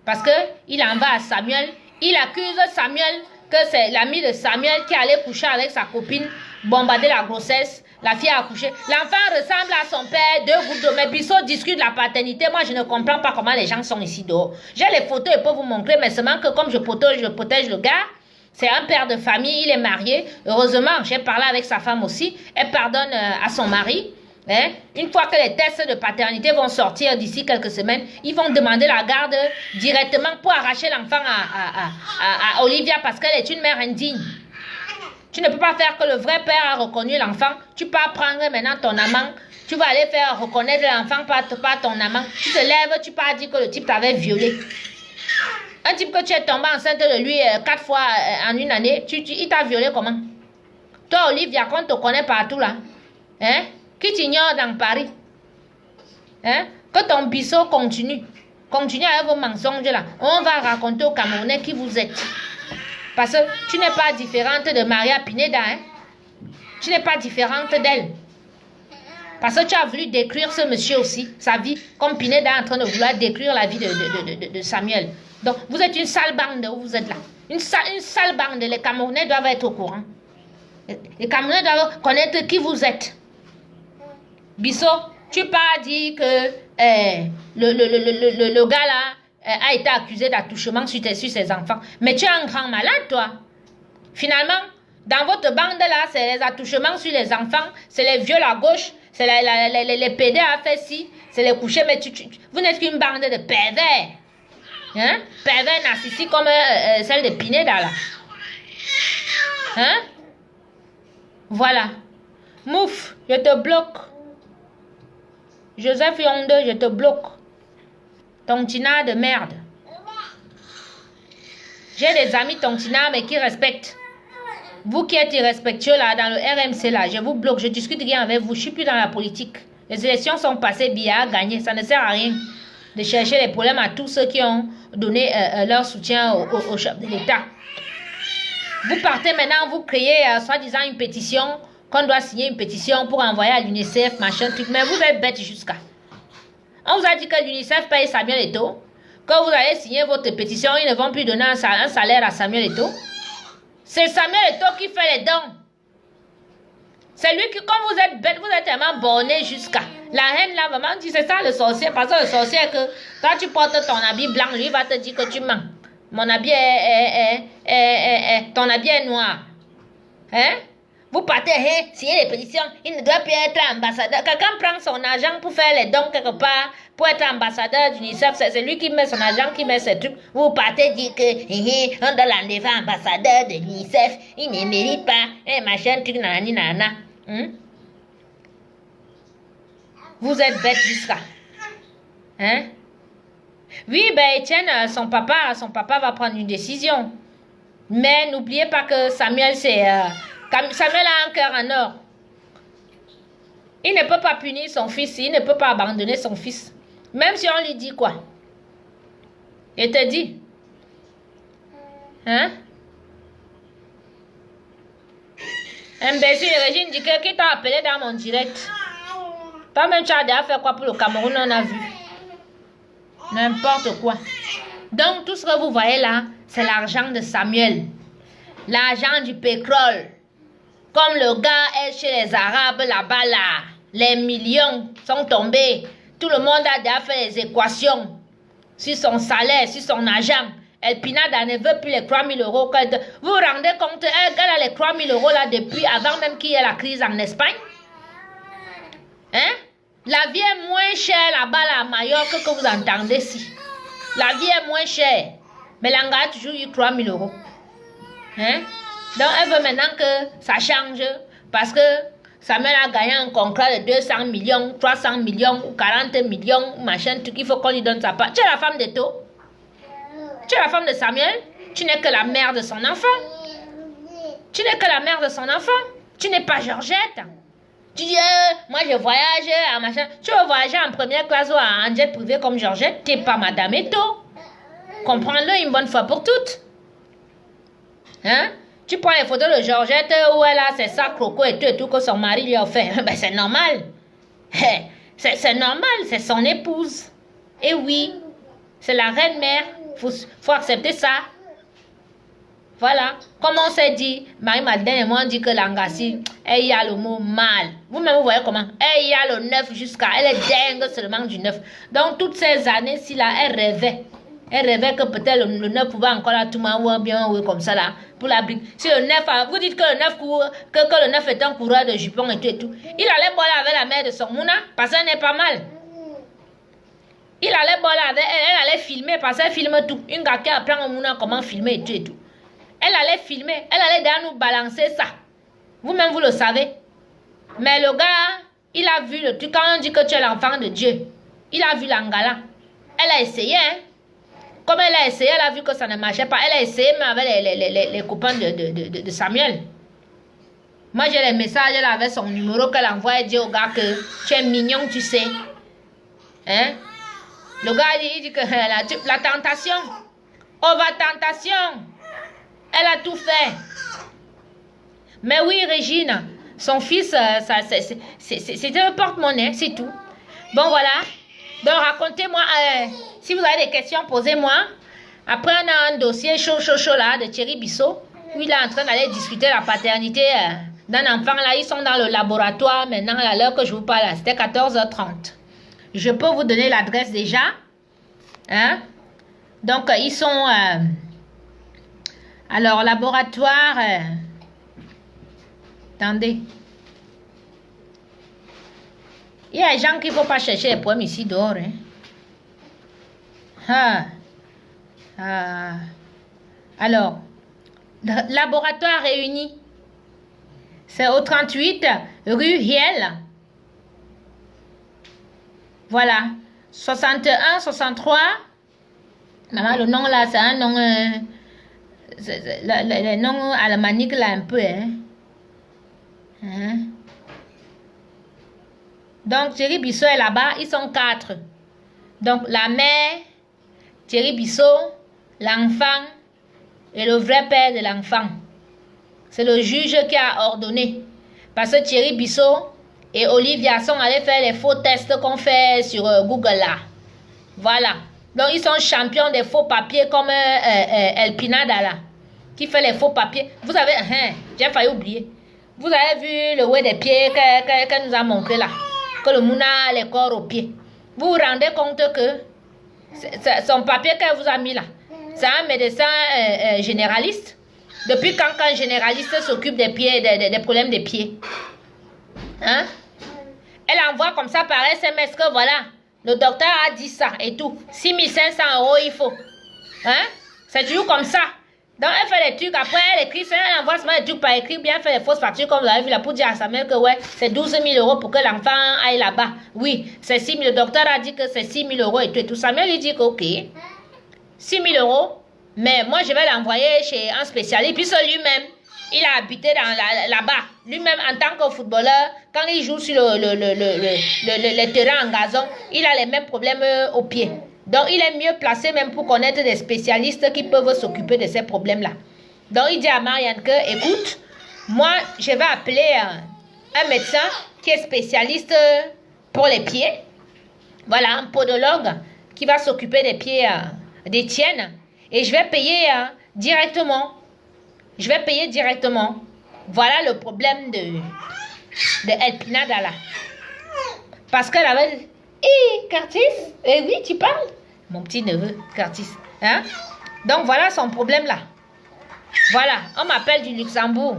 Parce qu'il en va à Samuel. Il accuse Samuel que c'est l'ami de Samuel qui allait coucher avec sa copine, bombarder la grossesse. La fille a accouché. L'enfant ressemble à son père, 2 gouttes d'eau. Mais Bissot discute de la paternité. Moi, je ne comprends pas comment les gens sont ici dehors. J'ai les photos, je peux vous montrer, mais seulement que comme je protège le gars, c'est un père de famille, il est marié. Heureusement, j'ai parlé avec sa femme aussi. Elle pardonne à son mari. Hein? Une fois que les tests de paternité vont sortir d'ici quelques semaines, ils vont demander la garde directement pour arracher l'enfant à Olivia parce qu'elle est une mère indigne. Tu ne peux pas faire que le vrai père a reconnu l'enfant. Tu peux prendre maintenant ton amant. Tu vas aller faire reconnaître l'enfant par ton amant. Tu te lèves, tu peux dire que le type t'avait violé. Un type que tu es tombé enceinte de lui 4 fois en une année, il t'a violé comment? Toi, Olivia, qu'on te connaît partout là. Hein? Qui t'ignore dans Paris? Hein? Que ton Bissot continue. Continue avec vos mensonges là. On va raconter aux Camerounais qui vous êtes. Parce que tu n'es pas différente de Maria Pineda. Hein? Tu n'es pas différente d'elle. Parce que tu as voulu détruire ce monsieur aussi, sa vie, comme Pineda est en train de vouloir détruire la vie de Samuel. Donc, vous êtes une sale bande où vous êtes là. Une sale bande. Les Camerounais doivent être au courant. Les Camerounais doivent connaître qui vous êtes. Bissot, tu pas dit que le gars là a été accusé d'attouchement sur ses enfants. Mais tu es un grand malade, toi. Finalement, dans votre bande là, c'est les attouchements sur les enfants, c'est les viols à gauche, c'est les PD à faire ci, c'est les couchers, mais vous n'êtes qu'une bande de pervers. Hein? Pervers narcissiques comme celle de Pineda là. Hein? Voilà. Mouf, je te bloque. Joseph Yonde, je te bloque. Tontina de merde. J'ai des amis tontina mais qui respectent. Vous qui êtes irrespectueux là, dans le RMC là, je vous bloque, je discute rien avec vous, je suis plus dans la politique. Les élections sont passées, Biya a gagné, ça ne sert à rien de chercher les problèmes à tous ceux qui ont donné leur soutien au chef de l'État. Vous partez maintenant, vous créez soi-disant une pétition, qu'on doit signer une pétition pour envoyer à l'UNICEF, machin, truc, mais vous êtes bêtes jusqu'à. On vous a dit que l'UNICEF paye Samuel Eto'o, quand vous allez signer votre pétition, ils ne vont plus donner un salaire à Samuel Eto'o. C'est Samuel Eto'o qui fait les dons. C'est lui qui, comme vous êtes bête, vous êtes tellement borné jusqu'à. La haine là, vraiment, c'est ça le sorcier. Parce que le sorcier, que quand tu portes ton habit blanc, lui va te dire que tu mens. Mon habit ton habit est noir. Hein? Vous partez, signer les pétitions, il ne doit plus être ambassadeur. Quelqu'un prend son argent pour faire les dons quelque part, pour être ambassadeur d'UNICEF, c'est lui qui met son argent, qui met ses trucs. Vous partez dire que on doit l'enlever ambassadeur de l'UNICEF, il ne mérite pas, machin, truc, nanani, nanana. Vous êtes bête jusqu'à. Hein? Oui, ben Etienne, son papa va prendre une décision. Mais n'oubliez pas que Samuel, Samuel a un cœur en or. Il ne peut pas punir son fils, il ne peut pas abandonner son fils. Même si on lui dit quoi? Il te dit. Hein? Imbécile, Régine dit que qui t'a appelé dans mon direct? Toi-même, tu as déjà fait quoi pour le Cameroun? On a vu. N'importe quoi. Donc, tout ce que vous voyez là, c'est l'argent de Samuel. L'argent du pétrole. Comme le gars est chez les Arabes là-bas là. Les millions sont tombés. Tout le monde a déjà fait les équations. Sur son salaire, sur son argent. El Pinada ne veut plus les 3 000 euros. Vous vous rendez compte, elle a les 3 000 euros là depuis avant même qu'il y ait la crise en Espagne. Hein? La vie est moins chère là-bas là, à Mallorca que vous entendez ici. La vie est moins chère. Mais l'Anga a toujours eu 3 000 euros. Hein? Donc elle veut maintenant que ça change. Parce que Samuel a gagné un contrat de 200 millions, 300 millions, ou 40 millions, machin, tout, il faut qu'on lui donne sa part. Tu es la femme d'Eto'o. Tu es la femme de Samuel. Tu n'es que la mère de son enfant. Tu n'es que la mère de son enfant. Tu n'es pas Georgette. Tu dis, moi je voyage, machin. Tu veux voyager en première classe ou en jet privé comme Georgette. Tu n'es pas Madame Eto'o. Comprends-le une bonne fois pour toutes. Hein? Tu prends les photos de Georgette où elle a ses sacs crocos et tout que son mari lui a offert. Ben c'est normal. C'est normal, c'est son épouse. Et oui, c'est la reine-mère. Faut accepter ça. Voilà. Comme on s'est dit, Marie-Madeleine et moi on dit que l'Angassi, elle y a le mot mal. Vous-même vous voyez comment? Elle y a le 9 jusqu'à... Elle est dingue seulement du 9. Donc toutes ces années-ci là, elle rêvait. Elle rêvait que peut-être le 9 pouvait encore là tout mal bien ou comme ça là. Pour la brique. Si le 9, vous dites que le 9 court, que le 9 est un coureur de jupons et tout. Il allait boire avec la mère de son mouna parce qu'elle n'est pas mal. Il allait boire avec elle, elle allait filmer parce qu'elle filme tout. Une gars qui apprend au mouna comment filmer et tout. Elle allait filmer, elle allait déjà nous balancer ça. Vous-même vous le savez. Mais le gars, il a vu le truc. Quand on dit que tu es l'enfant de Dieu, il a vu l'angala. Elle a essayé, hein. Comme elle a essayé, elle a vu que ça ne marchait pas. Elle a essayé, mais avec les copains de Samuel. Moi, j'ai les messages, elle avait son numéro qu'elle envoie et dit au gars que tu es mignon, tu sais. Hein? Le gars, il dit que la tentation, tentation, elle a tout fait. Mais oui, Régine, Son fils, c'était un porte-monnaie, c'est tout. Bon, voilà. Donc, racontez-moi, si vous avez des questions, posez-moi. Après, on a un dossier chaud là de Thierry Bissot, où il est en train d'aller discuter la paternité d'un enfant. Là, ils sont dans le laboratoire maintenant, à l'heure que je vous parle. C'était 14h30. Je peux vous donner l'adresse déjà. Hein? Donc, ils sont... alors, laboratoire... attendez. Il y a des gens qui ne vont pas chercher les problèmes ici dehors. Hein? Alors, laboratoire réuni. C'est au 38 rue Hiel. Voilà. 61, 63. Maman, le nom là, c'est un nom... le nom alémanique là un peu. Hein? Donc, Thierry Bissot est là-bas. Ils sont 4. Donc, la mère, Thierry Bissot, l'enfant et le vrai père de l'enfant. C'est le juge qui a ordonné. Parce que Thierry Bissot et Olivia sont allés faire les faux tests qu'on fait sur Google là. Voilà. Donc, ils sont champions des faux papiers comme El Pinada là. Qui fait les faux papiers. Vous avez... j'ai failli oublier. Vous avez vu le way des pieds qu'elle nous a montré là. Que le mouna a les corps aux pieds. Vous vous rendez compte que son papier qu'elle vous a mis là, c'est un médecin généraliste. Depuis quand un généraliste s'occupe des pieds, des problèmes des pieds? Hein? Elle envoie comme ça par SMS que voilà, le docteur a dit ça et tout. 6500 € il faut. Hein? C'est toujours comme ça. Donc elle fait les trucs, après elle écrit ça, elle envoie seulement les trucs par écrit, bien fait les fausses factures comme vous avez vu là pour dire à sa mère que ouais, c'est 12 000 € pour que l'enfant aille là-bas. Oui, c'est 6 000, le docteur a dit que c'est 6 000 € et tout. Et tout. Sa mère lui dit que ok, 6 000 €, mais moi je vais l'envoyer chez un spécialiste. Puis lui-même, il a habité là-bas. Lui-même en tant que footballeur, quand il joue sur le terrain en gazon, il a les mêmes problèmes aux pieds. Donc, il est mieux placé même pour connaître des spécialistes qui peuvent s'occuper de ces problèmes-là. Donc, il dit à Marianne que, écoute, moi, je vais appeler un médecin qui est spécialiste pour les pieds. Voilà, un podologue qui va s'occuper des pieds d'Étienne. Et je vais payer directement. Je vais payer directement. Voilà le problème de El Pinada là. Parce qu'elle avait... Hé, Curtis, oui, tu parles? Mon petit neveu, Curtis. Hein? Donc, voilà son problème là. Voilà, on m'appelle du Luxembourg.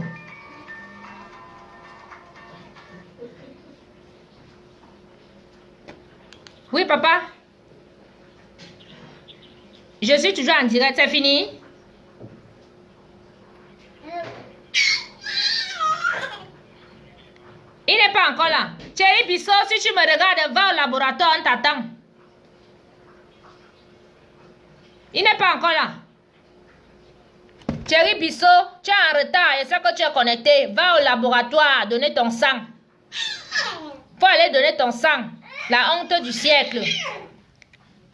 Oui, papa? Je suis toujours en direct, c'est fini? Il n'est pas encore là. Thierry Bissot, si tu me regardes, va au laboratoire, on t'attend. Il n'est pas encore là. Thierry Bissot, tu es en retard, je sais que tu es connecté. Va au laboratoire, donner ton sang. Faut aller donner ton sang. La honte du siècle.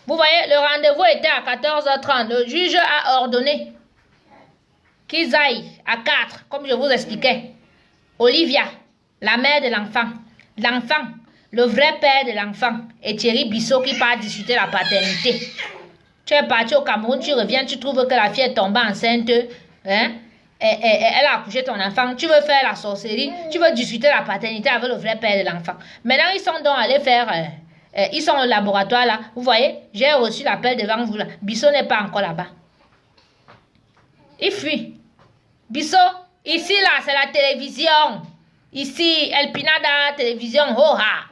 Vous voyez, le rendez-vous était à 14h30. Le juge a ordonné qu'ils aillent à 4, comme je vous expliquais. Olivia, la mère de l'enfant, le vrai père de l'enfant, et Thierry Bissot qui part discuter la paternité. Tu es parti au Cameroun, tu reviens, tu trouves que la fille est tombée enceinte, hein? Et elle a accouché ton enfant, tu veux faire la sorcellerie, tu veux discuter la paternité avec le vrai père de l'enfant. Maintenant, ils sont donc allés faire, ils sont au laboratoire là, vous voyez, j'ai reçu l'appel devant vous là, Bissot n'est pas encore là-bas. Il fuit. Bissot, ici là, c'est la télévision. Ici, El Pinada, télévision, ho-ha.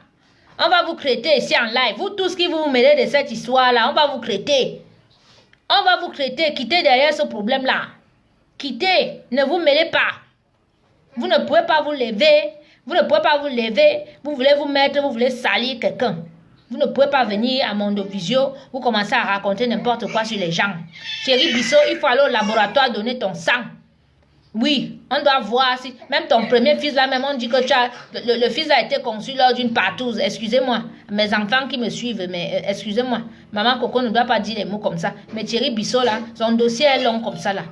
On va vous traiter ici en live. Vous tous qui vous mêlez de cette histoire-là, on va vous traiter. On va vous traiter. Quittez derrière ce problème-là. Quittez. Ne vous mêlez pas. Vous ne pouvez pas vous lever. Vous ne pouvez pas vous lever. Vous voulez vous mettre, vous voulez salir quelqu'un. Vous ne pouvez pas venir à Mondovisio. Vous commencez à raconter n'importe quoi sur les gens. Thierry Bissot, il faut aller au laboratoire donner ton sang. Oui, on doit voir si... Même ton premier fils là, même on dit que tu as... Le fils a été conçu lors d'une partouze. Excusez-moi, mes enfants qui me suivent, mais excusez-moi. Maman Coco ne doit pas dire les mots comme ça. Mais Thierry Bissot là, son dossier est long comme ça là.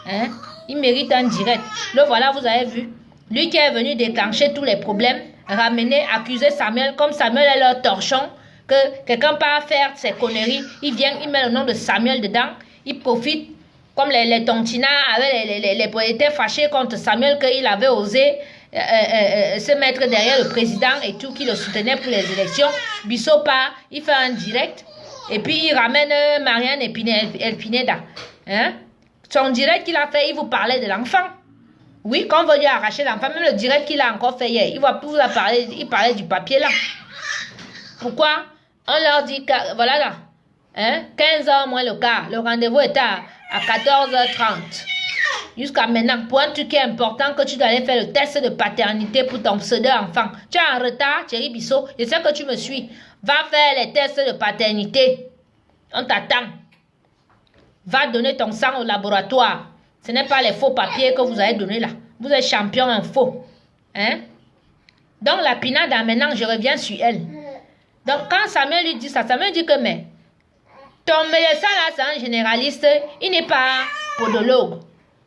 Hein? Il mérite un direct. Le voilà, vous avez vu. Lui qui est venu déclencher tous les problèmes, ramener, accuser Samuel, comme Samuel est leur torchon, que quelqu'un part faire ses conneries, il vient, il met le nom de Samuel dedans, il profite, comme les tontinards avec les étaient fâchés contre Samuel, qu'il avait osé se mettre derrière le président et tout, qui le soutenait pour les élections. Bissot part, il fait un direct, et puis il ramène Marianne Pineda. Hein? Son direct qu'il a fait, il vous parlait de l'enfant. Oui, quand on veut lui arracher l'enfant, même le direct qu'il a encore fait hier, il parlait du papier là. Pourquoi? On leur dit que, voilà là, hein, 15h moins le quart, le rendez-vous est à 14h30. Jusqu'à maintenant, pour un truc qui est important, que tu dois aller faire le test de paternité pour ton pseudo-enfant. Tu es en retard, Thierry Bissot, je sais que tu me suis. Va faire les tests de paternité. On t'attend. Va donner ton sang au laboratoire. Ce n'est pas les faux papiers que vous avez donnés là. Vous êtes champion en faux. Hein? Donc la Pinade, maintenant, je reviens sur elle. Donc quand Samuel lui dit ça, Samuel dit que mais ton médecin là, c'est un généraliste, il n'est pas podologue.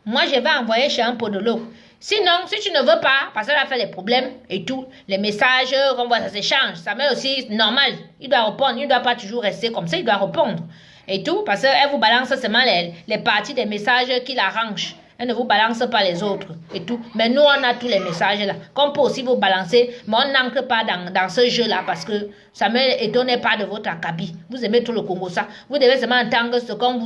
Moi, je vais envoyer chez un podologue. Sinon, si tu ne veux pas, parce qu'elle a fait les problèmes et tout, les messages, on voit, ça s'échange. Samuel aussi, normal, il doit répondre, il ne doit pas toujours rester comme ça, il doit répondre. Et tout, parce qu'elle vous balance seulement les parties des messages qui l'arrangent. Elle ne vous balance pas les autres et tout. Mais nous, on a tous les messages là. Qu'on peut aussi vous balancer, mais on n'entre pas dans ce jeu-là parce que Samuel Eto'o n'est pas de votre acabit. Vous aimez tout le Congo, ça. Vous devez seulement entendre ce qu'on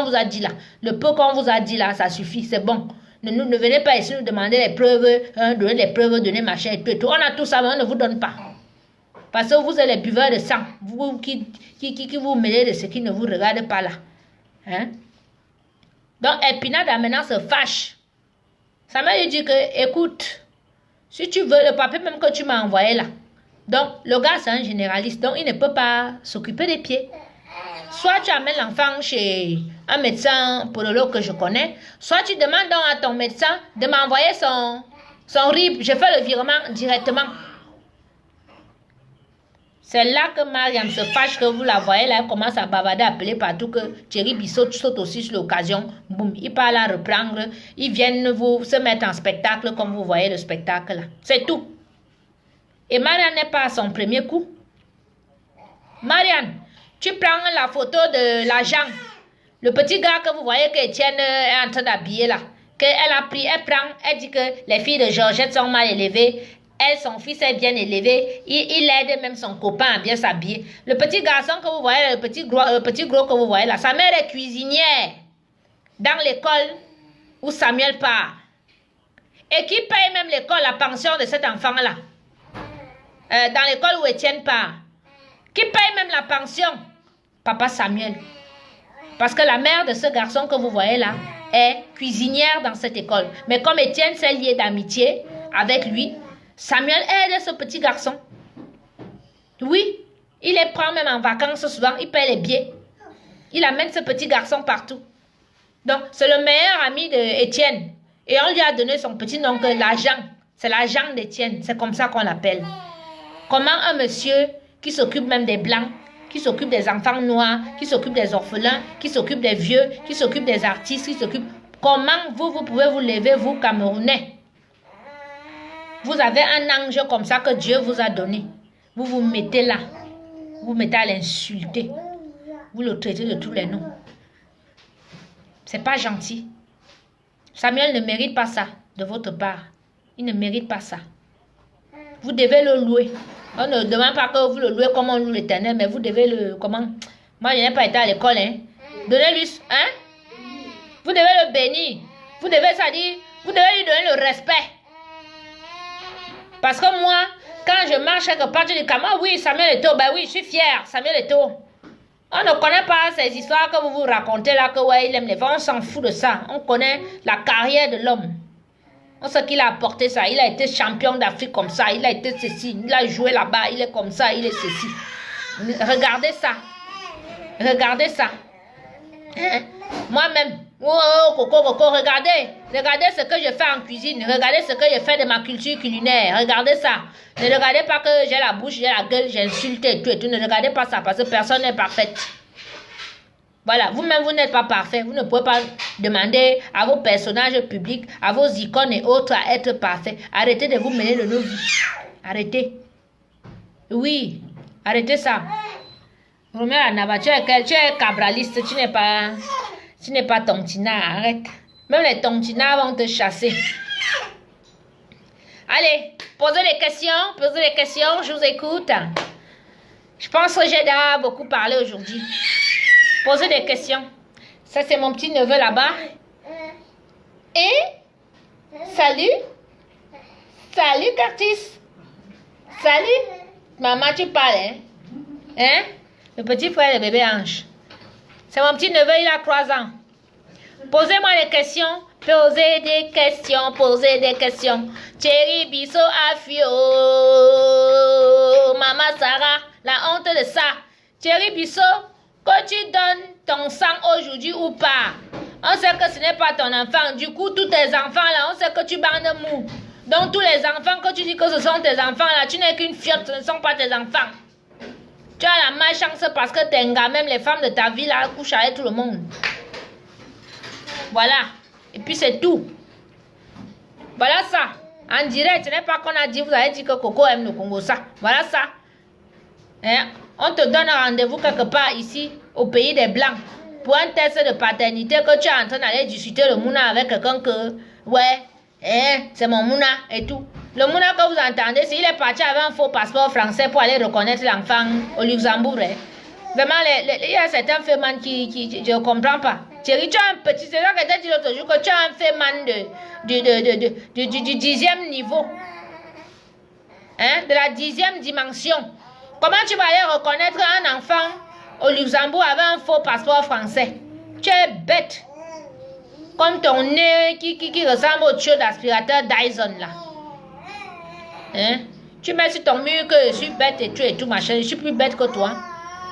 vous a dit là. Le peu qu'on vous a dit là, ça suffit, c'est bon. Ne venez pas ici nous demander les preuves, donner les preuves, donner machin et tout. On a tout ça, mais on ne vous donne pas. Parce que vous êtes les buveurs de sang. Vous qui vous mêlez de ce qui ne vous regarde pas là. Hein? Donc, Epinada maintenant se fâche. Samuel lui dit que, écoute, si tu veux, le papier même que tu m'as envoyé là. Donc, le gars, c'est un généraliste, donc il ne peut pas s'occuper des pieds. Soit tu amènes l'enfant chez un médecin podologue que je connais, soit tu demandes donc à ton médecin de m'envoyer son RIB. Je fais le virement directement. C'est là que Mariam se fâche que vous la voyez, là, elle commence à bavarder, appeler partout que Thierry Bissot saute aussi sur l'occasion. Boum, il part à reprendre. Ils viennent vous se mettre en spectacle comme vous voyez le spectacle là. C'est tout. Et Marianne n'est pas à son premier coup. Marianne, tu prends la photo de l'agent. Le petit gars que vous voyez qu'Étienne est en train d'habiller là. Qu'elle a pris, elle prend, elle dit que les filles de Georgette sont mal élevées. Elle, son fils est bien élevé. Il aide même son copain à bien s'habiller. Le petit garçon que vous voyez, le petit gros que vous voyez là, sa mère est cuisinière dans l'école où Samuel part. Et qui paye même l'école, la pension de cet enfant-là. Dans l'école où Étienne part. Qui paye même la pension? Papa Samuel. Parce que la mère de ce garçon que vous voyez là est cuisinière dans cette école. Mais comme Étienne s'est lié d'amitié avec lui, Samuel aide ce petit garçon. Oui, il les prend même en vacances souvent, il paye les billets. Il amène ce petit garçon partout. Donc, c'est le meilleur ami d'Étienne. Et on lui a donné son petit nom, l'agent. C'est l'agent d'Étienne, c'est comme ça qu'on l'appelle. Comment un monsieur qui s'occupe même des blancs, qui s'occupe des enfants noirs, qui s'occupe des orphelins, qui s'occupe des vieux, qui s'occupe des artistes, qui s'occupe... Comment vous pouvez vous lever, vous, Camerounais? Vous avez un ange comme ça que Dieu vous a donné. Vous vous mettez là. Vous mettez à l'insulter. Vous le traitez de tous les noms. C'est pas gentil. Samuel ne mérite pas ça de votre part. Il ne mérite pas ça. Vous devez le louer. On ne demande pas que vous le louez comme on loue l'Éternel, mais vous devez le... Comment? Moi, je n'ai pas été à l'école, hein. Donnez-lui... Hein? Vous devez le bénir. Vous devez, ça dit, vous devez lui donner le respect. Parce que moi, quand je marche quelque part, je dis, comment? Oui, Samuel Eto'o. Ben oui, je suis fière, Samuel Eto'o. On ne connaît pas ces histoires que vous vous racontez là, que ouais, il aime les femmes. On s'en fout de ça. On connaît la carrière de l'homme. On sait qu'il a apporté ça. Il a été champion d'Afrique comme ça. Il a été ceci. Il a joué là-bas. Il est comme ça. Il est ceci. Regardez ça. Regardez ça. Hein? Moi-même. Oh, Coco, regardez. Regardez ce que je fais en cuisine. Regardez ce que je fais de ma culture culinaire. Regardez ça. Ne regardez pas que j'ai la bouche, j'ai la gueule, j'ai insulté et tout et tout. Ne regardez pas ça parce que personne n'est parfaite. Voilà, vous-même, vous n'êtes pas parfait. Vous ne pouvez pas demander à vos personnages publics, à vos icônes et autres à être parfaits. Arrêtez de vous mêler de nos vies. Arrêtez. Oui, arrêtez ça. Romain Anaba, tu es cabraliste, tu n'es pas tontina, arrête. Même les tontinas vont te chasser. Allez, posez des questions, je vous écoute. Je pense que j'ai déjà beaucoup parlé aujourd'hui. Posez des questions. Ça, c'est mon petit neveu là-bas. Et, salut. Salut, Curtis. Salut. Maman, tu parles, hein? Hein? Le petit frère de bébé Ange. C'est mon petit neveu, il a 3 ans. Posez-moi des questions. Posez des questions. Thierry Bissot Afio. Maman Sarah, la honte de ça. Thierry Bissot, que tu donnes ton sang aujourd'hui ou pas. On sait que ce n'est pas ton enfant. Du coup, tous tes enfants là, on sait que tu bandes mou. Donc, tous les enfants que tu dis que ce sont tes enfants là, tu n'es qu'une fiotte, ce ne sont pas tes enfants. Tu as la malchance parce que t'es un gars, même les femmes de ta vie là, couchent avec tout le monde. Voilà. Et puis c'est tout. Voilà ça. En direct, ce n'est pas qu'on a dit, vous avez dit que Coco aime le Congo, ça. Voilà ça. Hein? On te donne un rendez-vous quelque part ici, au pays des Blancs, pour un test de paternité que tu es en train d'aller discuter le Mouna avec quelqu'un que, ouais, hein, c'est mon Mouna et tout. Le Mouna que vous entendez, c'est il est parti avec un faux passeport français pour aller reconnaître l'enfant au Luxembourg. Hein. Vraiment, il y a certains fémans qui je ne comprends pas. Thierry, tu as un petit, c'est ça que tu as dit l'autre jour, que tu as un féman du 10e niveau. Hein, de la 10e dimension. Comment tu vas aller reconnaître un enfant au Luxembourg avec un faux passeport français? Tu es bête. Comme ton nez qui ressemble au tuyau d'aspirateur Dyson là. Hein? Tu mets sur ton mur que je suis bête et tout machin. Je suis plus bête que toi.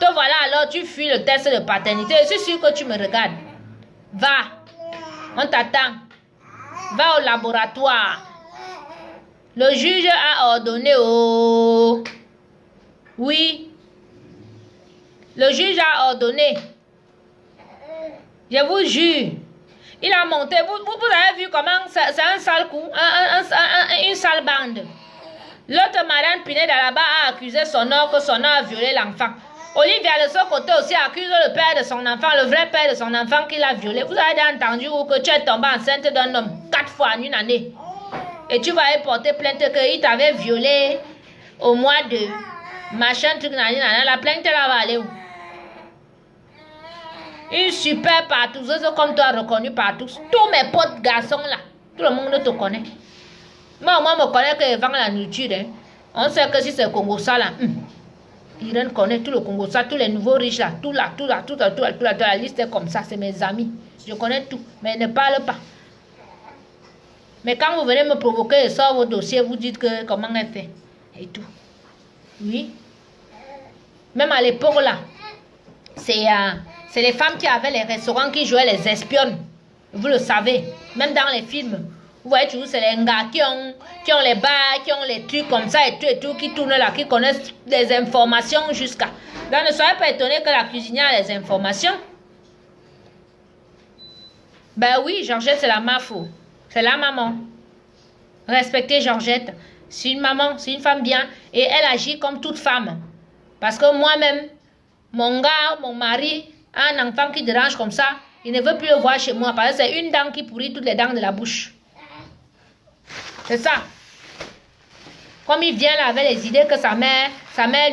Te voilà alors tu fuis le test de paternité. Je suis sûr que tu me regardes. Va. On t'attend. Va au laboratoire. Le juge a ordonné au... Oui. Le juge a ordonné. Je vous jure. Il a monté. Vous avez vu comment c'est un sale coup. Une sale bande. L'autre marraine Pineda là-bas a accusé son homme que son homme a violé l'enfant. Olivia de son côté aussi accuse le père de son enfant, le vrai père de son enfant qui l'a violé. Vous avez entendu ou que tu es tombé enceinte d'un homme 4 fois en une année. Et tu vas aller porter plainte qu'il t'avait violé au mois de machin truc nanana. La plainte là va aller où? Une super partouzeuse comme toi reconnue par tous. Tous mes potes garçons là, tout le monde te connaît. Moi me connaît que vend la nourriture. Hein. On sait que si c'est Congo ça là, Irène connaît tout le Congo ça, tous les nouveaux riches là, tout la liste est comme ça, c'est mes amis. Je connais tout, mais ne parle pas. Mais quand vous venez me provoquer et sort vos dossiers, vous dites que comment elle fait et tout. Oui. Même à l'époque là, c'est les femmes qui avaient les restaurants qui jouaient les espionnes. Vous le savez, même dans les films. Vous voyez toujours, c'est les gars qui ont les bars, qui ont les trucs comme ça et tout, qui tournent là, qui connaissent des informations jusqu'à... Donc ne soyez pas étonnés que la cuisinière a les informations. Ben oui, Georgette, c'est la mafo. C'est la maman. Respectez Georgette. C'est une maman, c'est une femme bien. Et elle agit comme toute femme. Parce que moi-même, mon gars, mon mari, a un enfant qui dérange comme ça, il ne veut plus le voir chez moi. Parce que c'est une dent qui pourrit toutes les dents de la bouche. C'est ça. Comme il vient là avec les idées que sa mère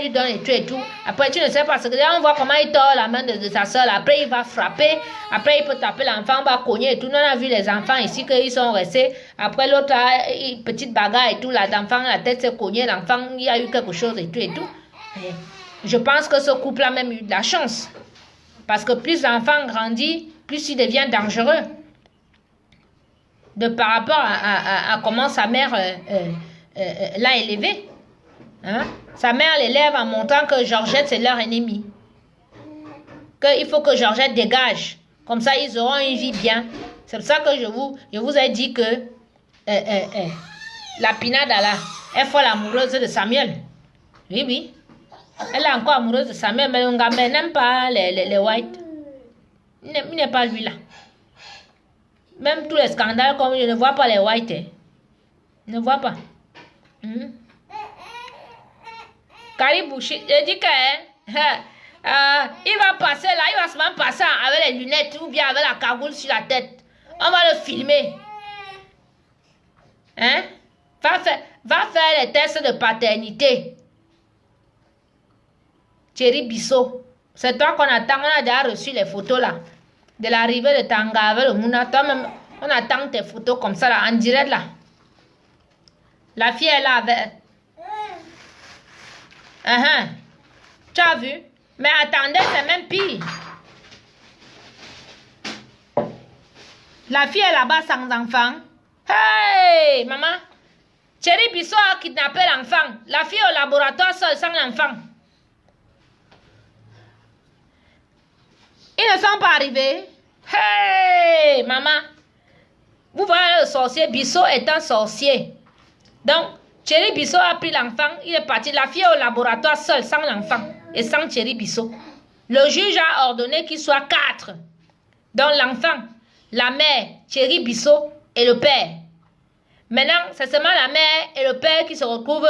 lui donne et tout. Après, tu ne sais pas ce que... On voit comment il tord la main de sa soeur. Après, il va frapper. Après, il peut taper l'enfant, va cogner et tout. Nous, on a vu les enfants ici qu'ils sont restés. Après, l'autre a une petite bagarre et tout. L'enfant, la tête s'est cognée. L'enfant, il y a eu quelque chose et tout et tout. Et je pense que ce couple a même eu de la chance. Parce que plus l'enfant grandit, plus il devient dangereux. Par rapport à comment sa mère l'a élevé. Hein? Sa mère l'élève en montrant que Georgette c'est leur ennemi. Qu'il faut que Georgette dégage. Comme ça ils auront une vie bien. C'est pour ça que je vous ai dit que la Pinada là, elle faut l'amoureuse de Samuel. Oui. Elle est encore amoureuse de Samuel, mais on n'aime pas les whites. Il n'est pas lui là. Même tous les scandales, comme je ne vois pas les whites. Hein. Je ne vois pas. Caribou, je dis que il va passer là, il va seulement passer avec les lunettes ou bien avec la cagoule sur la tête. On va le filmer. Hein? Va faire les tests de paternité. Thierry Bissot. C'est toi qu'on attend. On a déjà reçu les photos là. De l'arrivée de Tanga avec le Mouna. Toi-même, on attend tes photos comme ça là, en direct là. La fille est là avec... Tu as vu? Mais attendez, c'est même pire. La fille est là-bas sans enfant. Hey, maman. Thierry Bissot a kidnappé l'enfant. La fille au laboratoire seule sans l'enfant. Ils ne sont pas arrivés. Hey, maman. Vous voyez le sorcier. Bissot est un sorcier. Donc, Thierry Bissot a pris l'enfant. Il est parti. La fille est au laboratoire seule sans l'enfant. Et sans Thierry Bissot. Le juge a ordonné qu'il soit 4. Donc, l'enfant, la mère, Thierry Bissot et le père. Maintenant, c'est seulement la mère et le père qui se retrouvent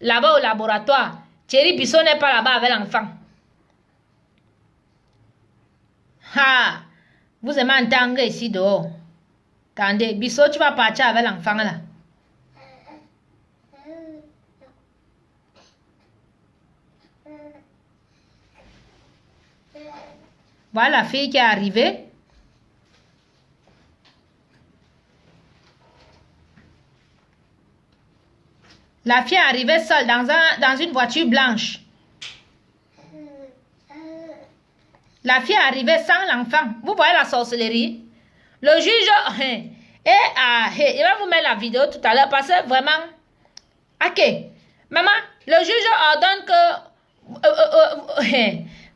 là-bas au laboratoire. Thierry Bissot n'est pas là-bas avec l'enfant. Ah, vous aimez entendre ici dehors. Attendez, Bissot, tu vas partir avec l'enfant là. Voilà la fille qui est arrivée. La fille est arrivée seule dans une voiture blanche. La fille est arrivée sans l'enfant. Vous voyez la sorcellerie? Le juge... il va vous mettre la vidéo tout à l'heure parce que vraiment... Ok. Maman, le juge ordonne que...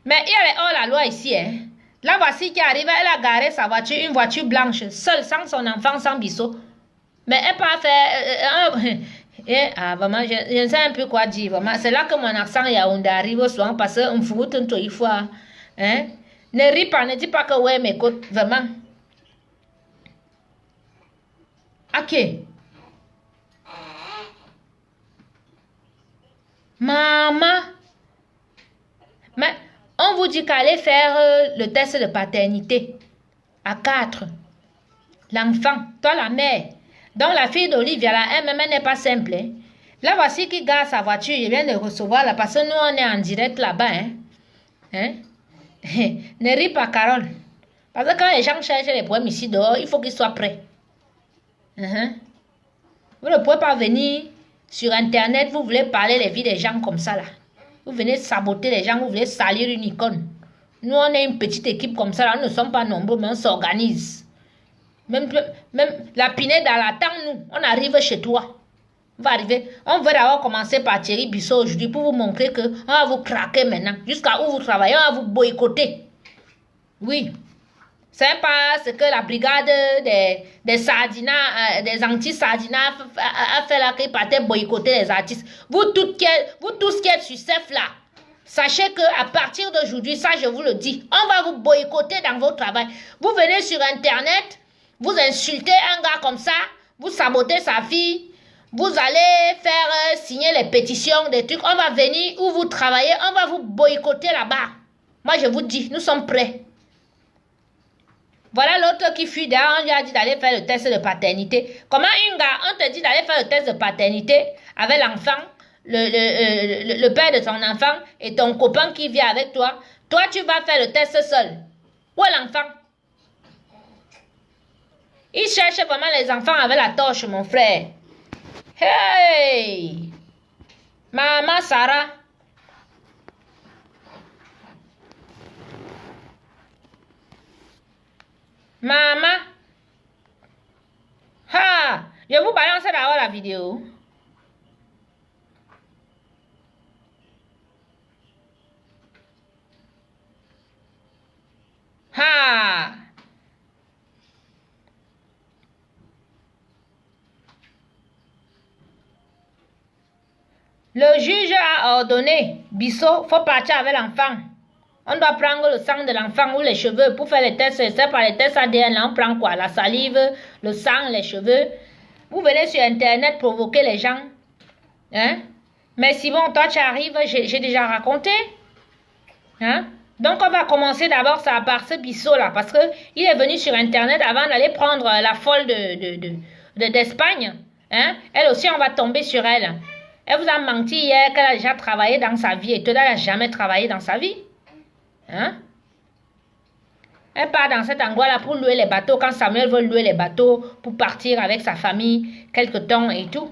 mais il y a les hors-la-loi ici. Hein. La voici qui arrive, elle a garé sa voiture, une voiture blanche, seule, sans son enfant, sans Bissot. Mais elle peut faire... vraiment, je ne sais un peu quoi dire. C'est là que mon accent yaoundé arrive souvent parce qu'on fout un truc une fois. Hein? Ne ris pas, ne dis pas que ouais, mais écoute, vraiment. Ok. Maman. Mais on vous dit qu'aller faire le test de paternité à 4. L'enfant, toi la mère. Donc la fille d'Olivia, là, elle-même, elle n'est pas simple. Hein? Là, voici qui garde sa voiture. Je viens de recevoir là parce que nous, on est en direct là-bas. Hein? Ne ris pas, Carole. Parce que quand les gens cherchent les problèmes ici dehors, il faut qu'ils soient prêts. Vous ne pouvez pas venir sur Internet, vous voulez parler les vies des gens comme ça là. Vous venez saboter les gens, vous voulez salir une icône. Nous, on est une petite équipe comme ça là, nous ne sommes pas nombreux, mais on s'organise. Même la Pinède à l'attend, nous, on arrive chez toi. On va arriver. On veut d'abord commencer par Thierry Bissot aujourd'hui pour vous montrer que on va vous craquer maintenant. Jusqu'à où vous travaillez, on va vous boycotter. Oui. C'est pas ce que la brigade des sardinats, des anti-sardinats a fait là, qui partait boycotter les artistes. Vous tous qui êtes sur CEF là, sachez qu'à partir d'aujourd'hui, ça je vous le dis, on va vous boycotter dans votre travail. Vous venez sur Internet, vous insultez un gars comme ça, vous sabotez sa fille, vous allez faire signer les pétitions, des trucs, on va venir où vous travaillez, on va vous boycotter là-bas. Moi je vous dis, nous sommes prêts. Voilà l'autre qui fuit derrière, on lui a dit d'aller faire le test de paternité. Comment un gars, on te dit d'aller faire le test de paternité avec l'enfant, le père de ton enfant et ton copain qui vient avec toi. Toi, tu vas faire le test seul. Où est l'enfant? Il cherche vraiment les enfants avec la torche, mon frère. Hey! Maman Sarah. Maman. Ha! Je vous balance d'abord la vidéo. Ha! Le juge a ordonné, Bissot, faut partir avec l'enfant. On doit prendre le sang de l'enfant ou les cheveux pour faire les tests. C'est pas les tests ADN. Là, on prend quoi? La salive, le sang, les cheveux. Vous venez sur Internet provoquer les gens. Hein? Mais si bon, toi, tu arrives, j'ai déjà raconté. Hein? Donc, on va commencer d'abord ça par ce Bissot-là. Parce qu'il est venu sur Internet avant d'aller prendre la folle d'Espagne. Hein? Elle aussi, on va tomber sur elle. Elle vous a menti hier qu'elle a déjà travaillé dans sa vie. Et toi, elle n'a jamais travaillé dans sa vie. Hein? Elle part dans cet endroit-là pour louer les bateaux. Quand Samuel veut louer les bateaux pour partir avec sa famille quelque temps et tout.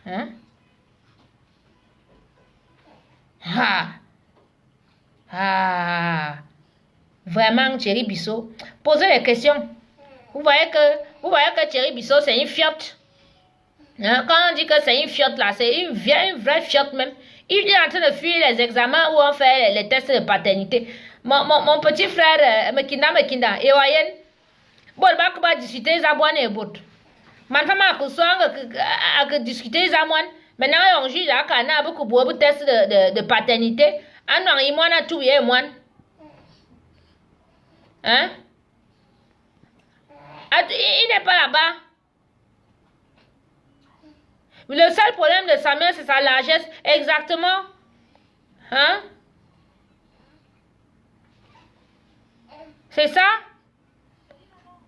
Hein? Vraiment, Thierry Bissot. Posez les questions. Vous voyez que Thierry Bissot, c'est une fiotte. Hein? Quand on dit que c'est une fiotte là, c'est une vraie fiotte même. Il est en train de fuir les examens où on fait les tests de paternité. Mon petit frère, Mekinda, et Wayen, bon, il va discuter Zabouane et Bout. Ma femme a discuté Zabouane. Maintenant, on juge là, qu'on a beaucoup de tests de paternité. Ah non, il m'a tout, il moi. Hein? Il n'est pas là-bas. Le seul problème de Samuel, c'est sa largesse. Exactement. Hein? C'est ça?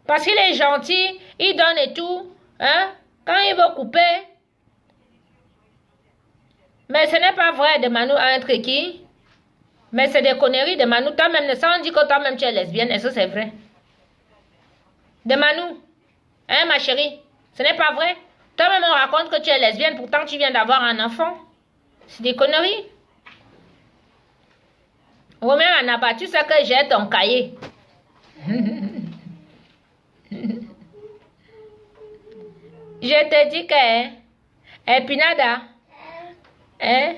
Parce qu'il est gentil, il donne et tout. Hein? Quand il veut couper. Mais ce n'est pas vrai de Manu entre qui? Mais c'est des conneries de Manu. Toi-même, ça on dit que toi-même tu es lesbienne. Est-ce que c'est vrai? De Manu. Hein, ma chérie? Ce n'est pas vrai? Toi-même, on raconte que tu es lesbienne, pourtant tu viens d'avoir un enfant. C'est des conneries. Romain Anaba, tu sais que j'ai ton cahier. Je te dis que, Epinada, hein?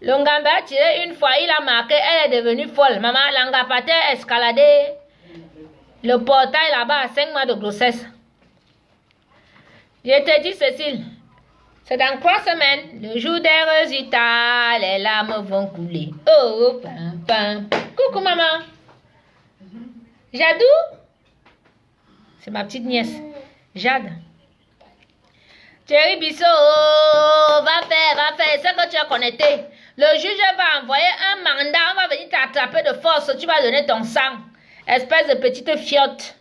L'Ongamba a tiré une fois, il a marqué, elle est devenue folle. Maman, l'Angapate a escaladé le portail là-bas à 5 mois de grossesse. Je te dis, Cécile, c'est dans 3 semaines, le jour des résultats, les larmes vont couler. Oh, pam, pam. Coucou, maman. Jadou? C'est ma petite nièce. Jade. Thierry Bissot, va faire ce que tu as connecté. Le juge va envoyer un mandat, on va venir t'attraper de force, tu vas donner ton sang. Espèce de petite fiotte.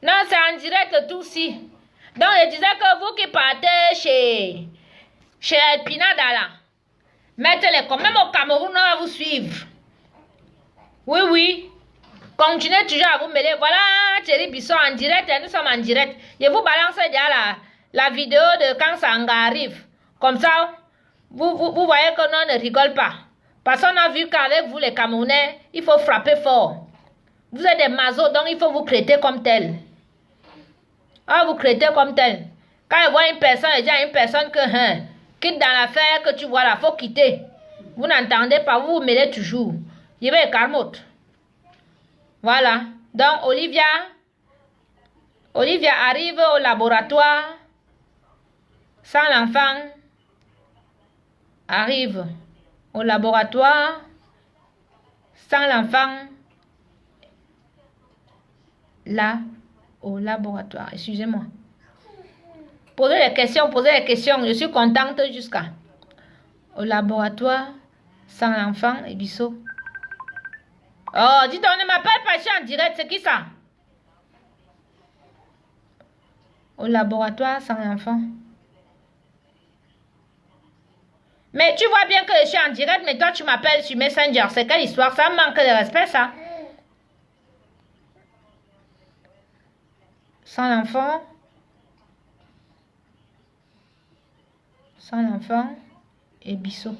Non, c'est en direct tout ci. Donc, je disais que vous qui partez chez Pinada là, mettez-les quand même au Cameroun, on va vous suivre. Oui, oui. Continuez toujours à vous mêler. Voilà, Thierry Bissot en direct, nous sommes en direct. Je vous balance déjà la vidéo de quand Sanga arrive. Comme ça, vous voyez que nous ne rigole pas. Parce qu'on a vu qu'avec vous, les Camerounais, il faut frapper fort. Vous êtes des mazos, donc il faut vous traiter comme tel. Ah, vous traitez comme tel. Quand il voit une personne, il dit à une personne que, quitte dans l'affaire que tu vois là, il faut quitter. Vous n'entendez pas, vous vous mêlez toujours. Il va calmote. Voilà. Donc, Olivia arrive au laboratoire. Sans l'enfant. Arrive au laboratoire. Sans l'enfant. Là, au laboratoire. Excusez-moi. Posez les questions. Je suis contente jusqu'à. Au laboratoire. Sans l'enfant et Bissot. Oh, dis donc, ne m'appelle pas, je suis en direct, c'est qui ça? Au laboratoire sans enfant. Mais tu vois bien que je suis en direct, mais toi tu m'appelles sur Messenger. C'est quelle histoire? Ça me manque de respect, ça. Sans l'enfant. Sans l'enfant et Bissot.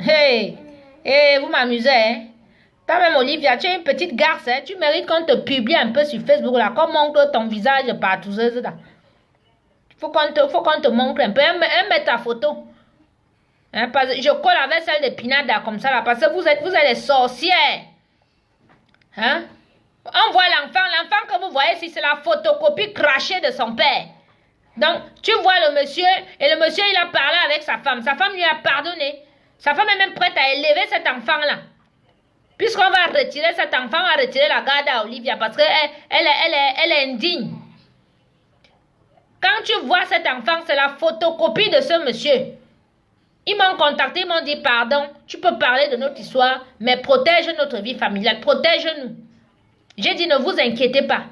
Hey, vous m'amusez, hein? Toi-même, Olivia, tu es une petite garce, hein? Tu mérites qu'on te publie un peu sur Facebook, là, qu'on montre ton visage partout, là. Faut qu'on te montre un peu, mets ta photo. Hein, parce que je colle avec celle de Pinada, comme ça, là, parce que vous êtes des sorcières. Hein? On voit l'enfant que vous voyez ici, c'est la photocopie crachée de son père. Donc, tu vois le monsieur, et le monsieur, il a parlé avec sa femme. Sa femme lui a pardonné. Sa femme est même prête à élever cet enfant-là. Puisqu'on va retirer cet enfant, on va retirer la garde à Olivia parce qu'elle elle est indigne. Quand tu vois cet enfant, c'est la photocopie de ce monsieur. Ils m'ont contacté, ils m'ont dit, pardon, tu peux parler de notre histoire, mais protège notre vie familiale, protège-nous. J'ai dit, ne vous inquiétez pas.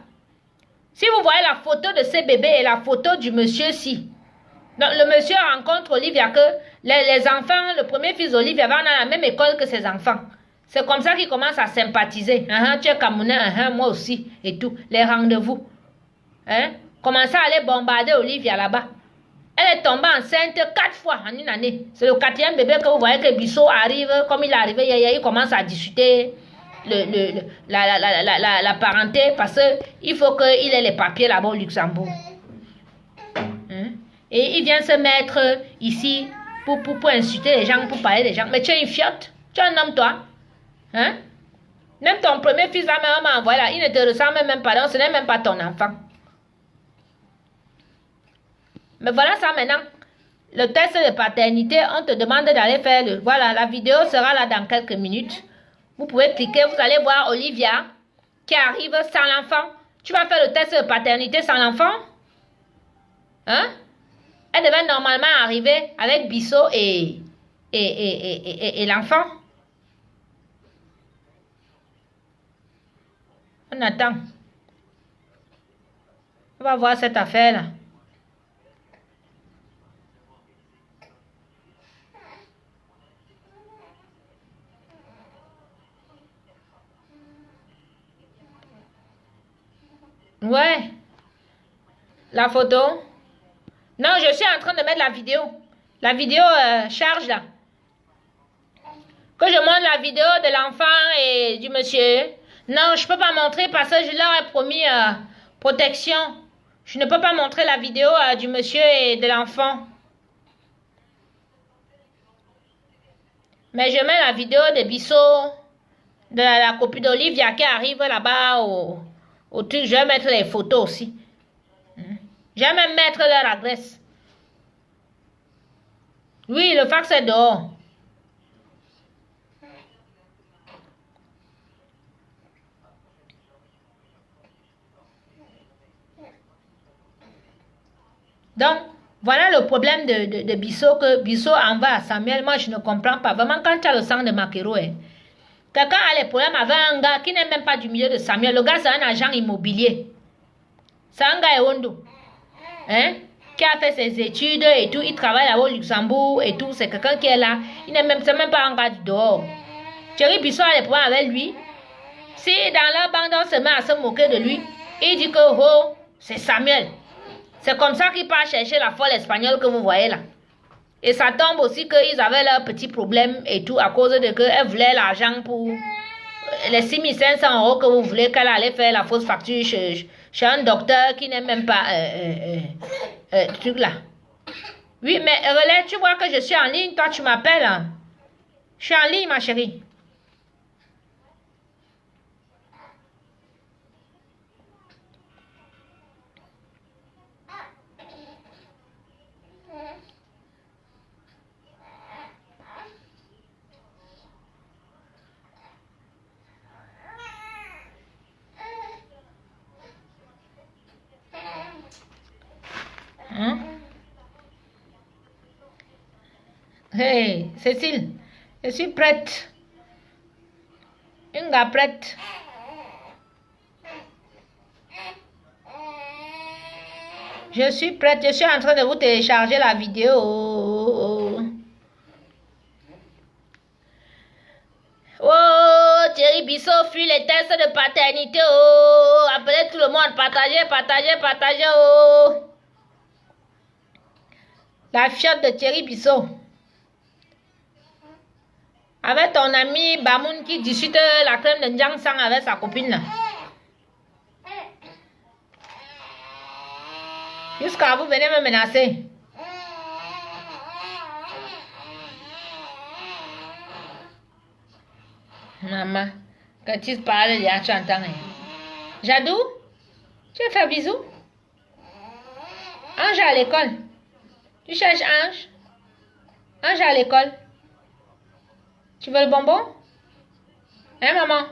Si vous voyez la photo de ces bébés et la photo du monsieur-ci, donc le monsieur rencontre Olivia que les enfants, le premier fils d'Olivia va dans la même école que ses enfants. C'est comme ça qu'il commence à sympathiser. Tu es Camerounais, moi aussi, et tout. Les rendez-vous. Commencer à aller bombarder Olivia là-bas. Elle est tombée enceinte 4 fois en une année. C'est le 4e bébé que vous voyez que Bissot arrive, comme il est arrivé, il commence à discuter la parenté parce qu'il faut qu'il ait les papiers là-bas au Luxembourg. Et il vient se mettre ici pour insulter les gens, pour parler des gens. Mais tu es une fiotte, tu es un homme toi. Même ton premier fils là, m'a envoyé là, il ne te ressemble même pas, donc ce n'est même pas ton enfant. Mais voilà ça maintenant. Le test de paternité, on te demande d'aller faire le... Voilà, la vidéo sera là dans quelques minutes. Vous pouvez cliquer, vous allez voir Olivia qui arrive sans l'enfant. Tu vas faire le test de paternité sans l'enfant? Elle devait normalement arriver avec Bissot et l'enfant. On attend. On va voir cette affaire-là. Ouais. La photo. Non, je suis en train de mettre la vidéo. La vidéo charge là. Que je montre la vidéo de l'enfant et du monsieur. Non, je ne peux pas montrer parce que je leur ai promis protection. Je ne peux pas montrer la vidéo du monsieur et de l'enfant. Mais je mets la vidéo de Bissot, de la copie d'Olivia qui arrive là-bas au truc. Je vais mettre les photos aussi. Je vais même mettre leur adresse. Oui, le fax est dehors. Donc, voilà le problème de Bissot, que Bissot envoie à Samuel. Moi, je ne comprends pas. Vraiment, quand tu as le sang de Makero, quelqu'un a les problèmes avec un gars qui n'est même pas du milieu de Samuel. Le gars, c'est un agent immobilier. C'est un gars Ewondo. Qui a fait ses études et tout. Il travaille là-bas au Luxembourg et tout. C'est quelqu'un qui est là. Il n'est même pas un gars du dehors. Thierry Bissot a les problèmes avec lui. Si dans la bande, on se met à se moquer de lui, il dit que oh, c'est Samuel. C'est comme ça qu'il part chercher la folle espagnole que vous voyez là. Et ça tombe aussi qu'ils avaient leurs petits problèmes et tout à cause de qu'elle voulait l'argent pour les 6500 € que vous voulez qu'elle allait faire la fausse facture chez un docteur qui n'est même pas truc là. Oui, mais relais, tu vois que je suis en ligne, toi tu m'appelles. Hein? Je suis en ligne, ma chérie. Hey, Cécile, je suis prête. Une gars prête. Je suis prête, je suis en train de vous télécharger la vidéo. Oh, Thierry Bissot fuit les tests de paternité. Oh, appelez tout le monde, partagez. Oh. La fiotte de Thierry Bissot. Avec ton ami Bamoun qui discute la crème de Njang Sang avec sa copine là. Jusqu'à vous venez me menacer. Maman, quand tu parles, il y a tu entends. Jadou, tu as fait un bisou? Ange à l'école. Tu cherches Ange? Ange à l'école. Tu veux le bonbon? Hein, maman?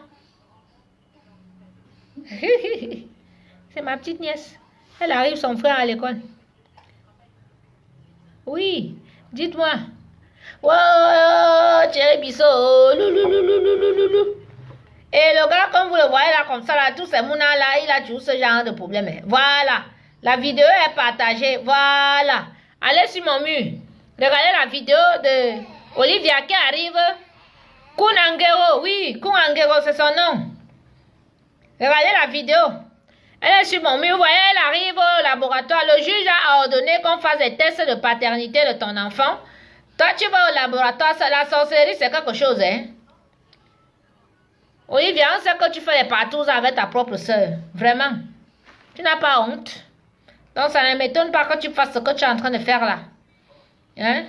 C'est ma petite nièce. Elle arrive, son frère à l'école. Oui, dites-moi. Wow, Thierry Bissot. Et le gars, comme vous le voyez là, comme ça, là, tous ces mouna là, il a toujours ce genre de problème. Voilà. La vidéo est partagée. Voilà. Allez sur mon mur. Regardez la vidéo de Olivia qui arrive. Kunangero, oui, Kunangero, c'est son nom. Regardez la vidéo. Elle est sur mon mur. Vous voyez, elle arrive au laboratoire. Le juge a ordonné qu'on fasse des tests de paternité de ton enfant. Toi, tu vas au laboratoire. La sorcellerie, c'est quelque chose, hein. Olivia, on sait que tu fais les partous avec ta propre soeur. Vraiment. Tu n'as pas honte. Donc, ça ne m'étonne pas que tu fasses ce que tu es en train de faire là. Hein?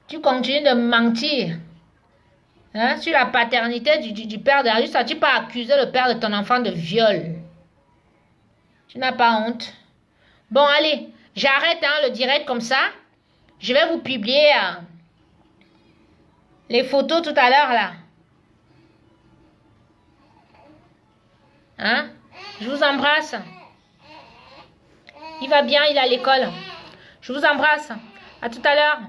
Tu continues de mentir. Hein? Sur la paternité du père de la justice, tu peux accuser le père de ton enfant de viol. Tu n'as pas honte. Bon, allez, j'arrête le direct comme ça. Je vais vous publier les photos tout à l'heure là. Hein? Je vous embrasse. Il va bien, il est à l'école. Je vous embrasse. À tout à l'heure.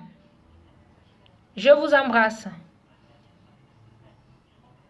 Je vous embrasse.